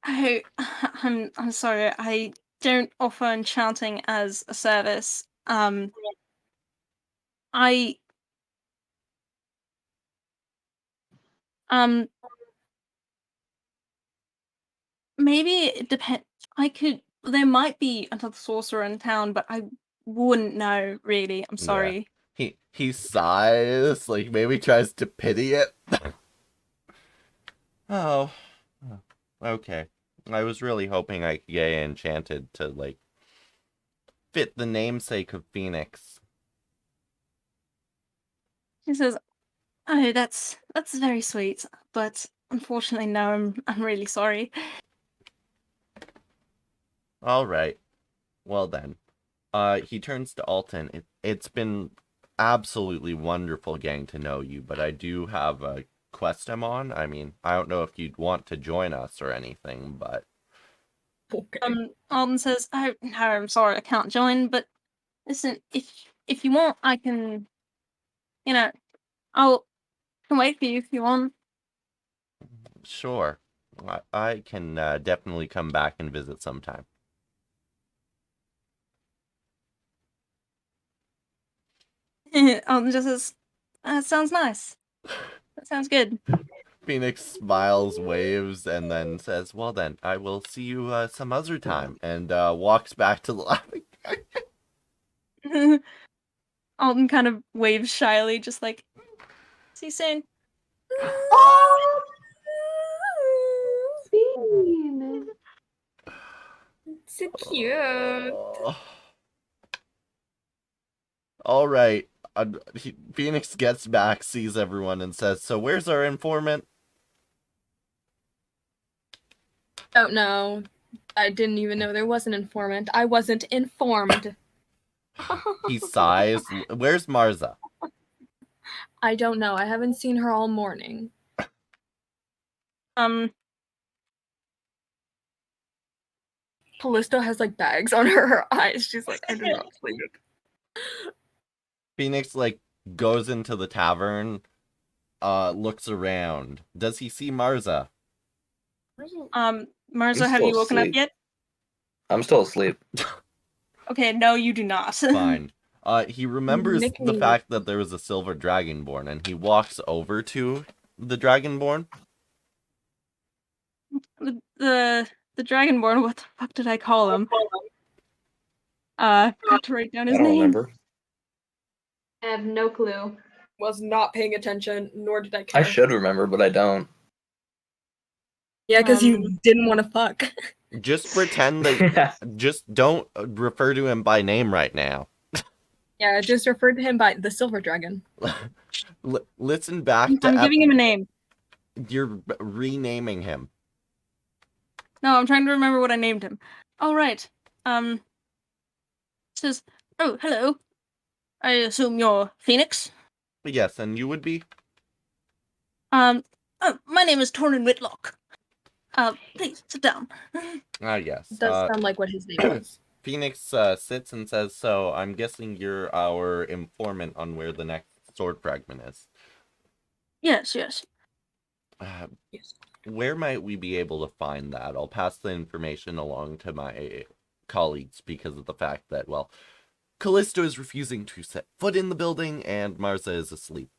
"Oh, I'm sorry. I don't offer enchanting as a service. I um maybe it depends. I could. There might be another sorcerer in town, but I wouldn't know really. I'm Yeah. sorry." He sighs, like maybe tries to pity it. Oh, okay. I was really hoping I could get enchanted to like fit the namesake of Phoenix. She says, "Oh, that's very sweet, but unfortunately, no. I'm really sorry." All right. Well then. He turns to Alton. It's been absolutely wonderful getting to know you, but I do have a quest I'm on. I mean, I don't know if you'd want to join us or anything, but Okay. Alden says, "Oh no, I'm sorry, I can't join. But listen, if you want, I can. You know, I'll can wait for you if you want." sure. I can definitely come back and visit sometime. Alden just says, "Sounds nice. That sounds good." Phoenix smiles, waves, and then says, well then, I will see you some other time, and walks back to the laughing. Alden kind of waves shyly, just like, "See you soon." Bean. So cute. Oh. All right. Phoenix gets back, sees everyone, and says, so where's our informant? Don't know. I didn't even know there was an informant. I wasn't informed. He sighs. Where's Marza? I don't know. I haven't seen her all morning. Callisto has like bags on her eyes. She's like, I do not sleep. Phoenix, like, goes into the tavern, looks around. Does he see Marza? Marzo, have you woken up yet? I'm still asleep. Okay, no, you do not. Fine. He remembers the Nickname. fact that there was a silver dragonborn, and he walks over to the dragonborn. The dragonborn. What the fuck did I call him? Forgot to write down his I don't name. remember. I have no clue. Was not paying attention, nor did I care. I should remember, but I don't. Yeah, because you didn't want to fuck. Just pretend that. Just don't refer to him by name right now. Yeah, just referred to him by the Silver Dragon. Listen back to. I'm giving him a name. You're renaming him. No, I'm trying to remember what I named him. Oh, right. Says, oh, hello. I assume you're Phoenix? Yes, and you would be? Oh, my name is Tornin Whitlock. Please, sit down. Yes. Does sound like what his name was. Phoenix sits and says, so I'm guessing you're our informant on where the next sword fragment is. Yes. Yes. Where might we be able to find that? I'll pass the information along to my colleagues because of the fact that, well, Callisto is refusing to set foot in the building and Marza is asleep.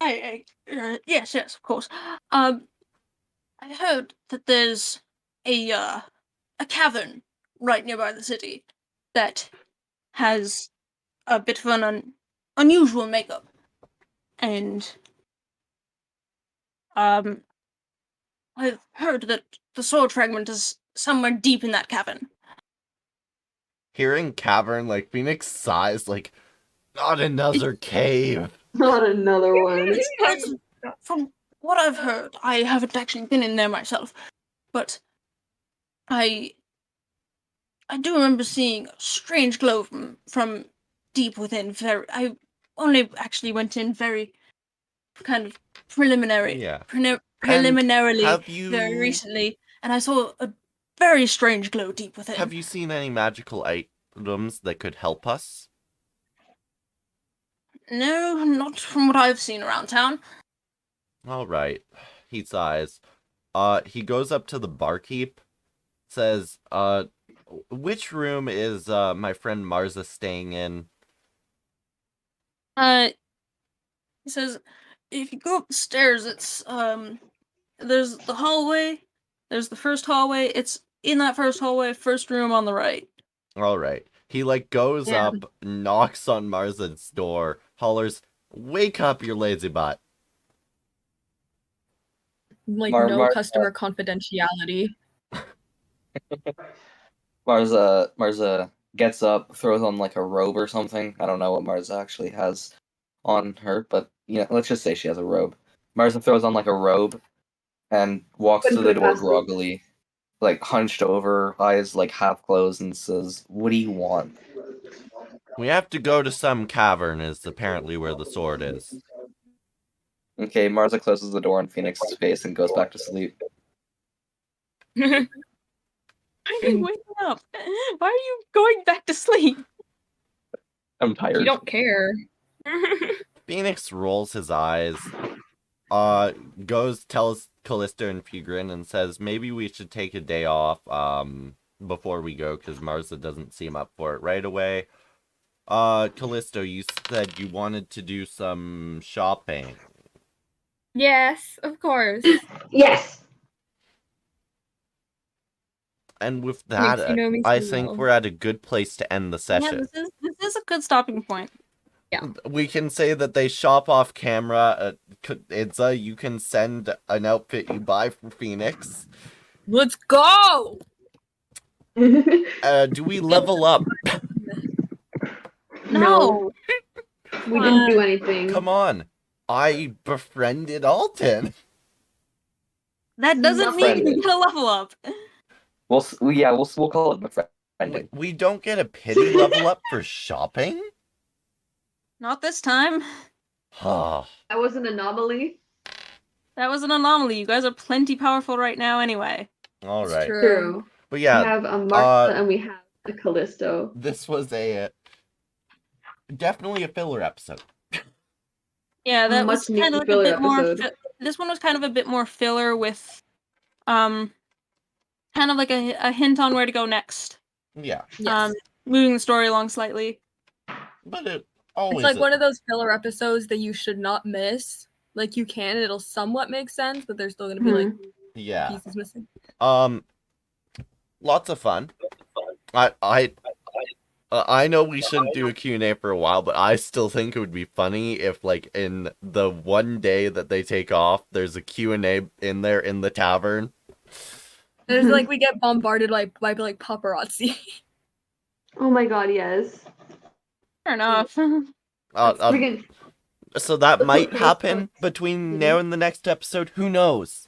Yes, of course. I heard that there's a cavern right nearby the city that has a bit of an unusual makeup, and I've heard that the sword fragment is somewhere deep in that cavern. Hearing cavern, like, Phoenix sighs, like, not another cave. Not another one. From what I've heard, I haven't actually been in there myself, but I do remember seeing a strange glow from deep within. I only actually went in very kind of Yeah. preliminarily have very you recently, and I saw a very strange glow deep within. have you seen any magical items that could help us? No, not from what I've seen around town. All right. He sighs. He goes up to the barkeep, says, which room is my friend Marza staying in? He says, if you go up the stairs, it's there's the hallway. There's the first hallway. It's in that first hallway, first room on the right. All right. He like goes Yeah. up, knocks on Marza's door, hollers, "Wake up, your lazy butt." Like Mar- no customer confidentiality. Marza gets up, throws on like a robe or something. I don't know what Marza actually has on her, but let's just say she has a robe. Marza throws on like a robe and walks Couldn't to the put it door past me. groggily, like hunched over, eyes like half closed, and says, "What do you want?" We have to go to some cavern, is apparently where the sword is. Okay, Marza closes the door on Phoenix's face and goes back to sleep. Why are you waking up? Why are you going back to sleep? I'm tired. You don't care. Phoenix rolls his eyes, tells Callista and Fugrin and says maybe we should take a day off, before we go, because Marza doesn't seem up for it right away. Callisto, you said you wanted to do some shopping. Yes, of course. Yes. And with Phoenix, that, you know me I so think well. we're at a good place to end the Yeah, session. this is a good stopping point. We can say that they shop off camera. Idza, you can send an outfit you buy for Phoenix. Let's go! Do we level up? No. We didn't do anything. Come on. I befriended Alton. That doesn't mean Befriended. you're gonna level up. We'll call it befriending. We don't get a pity level up for shopping? Not this time. Ah. That was an anomaly. That was an anomaly. You guys are plenty powerful right now anyway. All It's right. true. But We yeah, have a Martha and we have a Callisto. this was definitely a filler episode. Yeah, that was Much kind of needed like a filler bit more. episode. This one was kind of a bit more filler with, kind of like a hint on where to go next. Yeah, Yes. Moving the story along slightly. but it always It's like one of those filler episodes that you should not miss. Like you can, it'll somewhat make sense, but there's still gonna be like yeah. pieces missing. Lots of fun. I know we shouldn't do a Q&A for a while, but I still think it would be funny if, like, in the one day that they take off, there's a Q&A in there in the tavern. There's like we get bombarded by like paparazzi. Oh my god, yes. Fair enough. Friggin' So that Let's might put happen between now and the next episode. Who knows?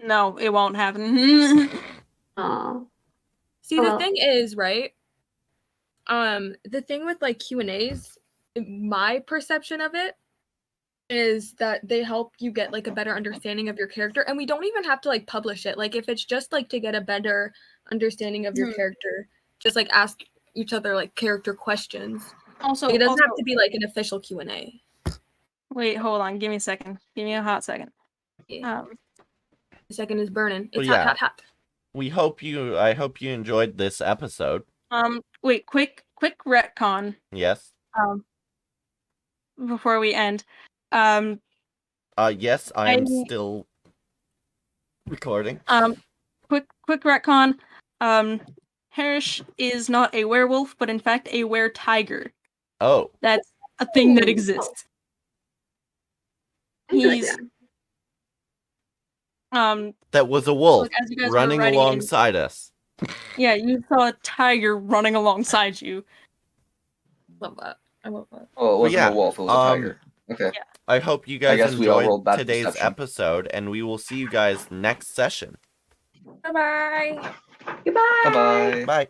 No, it won't happen. Aw. See, the Well. thing is, right? The thing with like Q&As, my perception of it is that they help you get like a better understanding of your character, and we don't even have to like publish it. Like if it's just like to get a better understanding of your character, just like ask each other like character questions. Also, Like, it doesn't have to be like an official Q&A. Wait, hold on. Give me a second. Give me a hot second. Yeah. The second is burning. Well, It's yeah. hot. I hope you enjoyed this episode. Wait, quick retcon. Yes. Before we end. Yes, I am I- still recording. Quick retcon. Harish is not a werewolf, but in fact a were-tiger. Oh, That's a thing that Ooh. exists. He's Interesting. that was a wolf as you guys were running riding in- alongside us. yeah, you saw a tiger running alongside you. Love that. I love that. Oh, it wasn't yeah, a wolf, it was a tiger. Okay. I hope you I guys guess we all enjoyed rolled bad today's perception. episode, and we will see you guys next session. Bye bye. Goodbye. Bye-bye. Bye.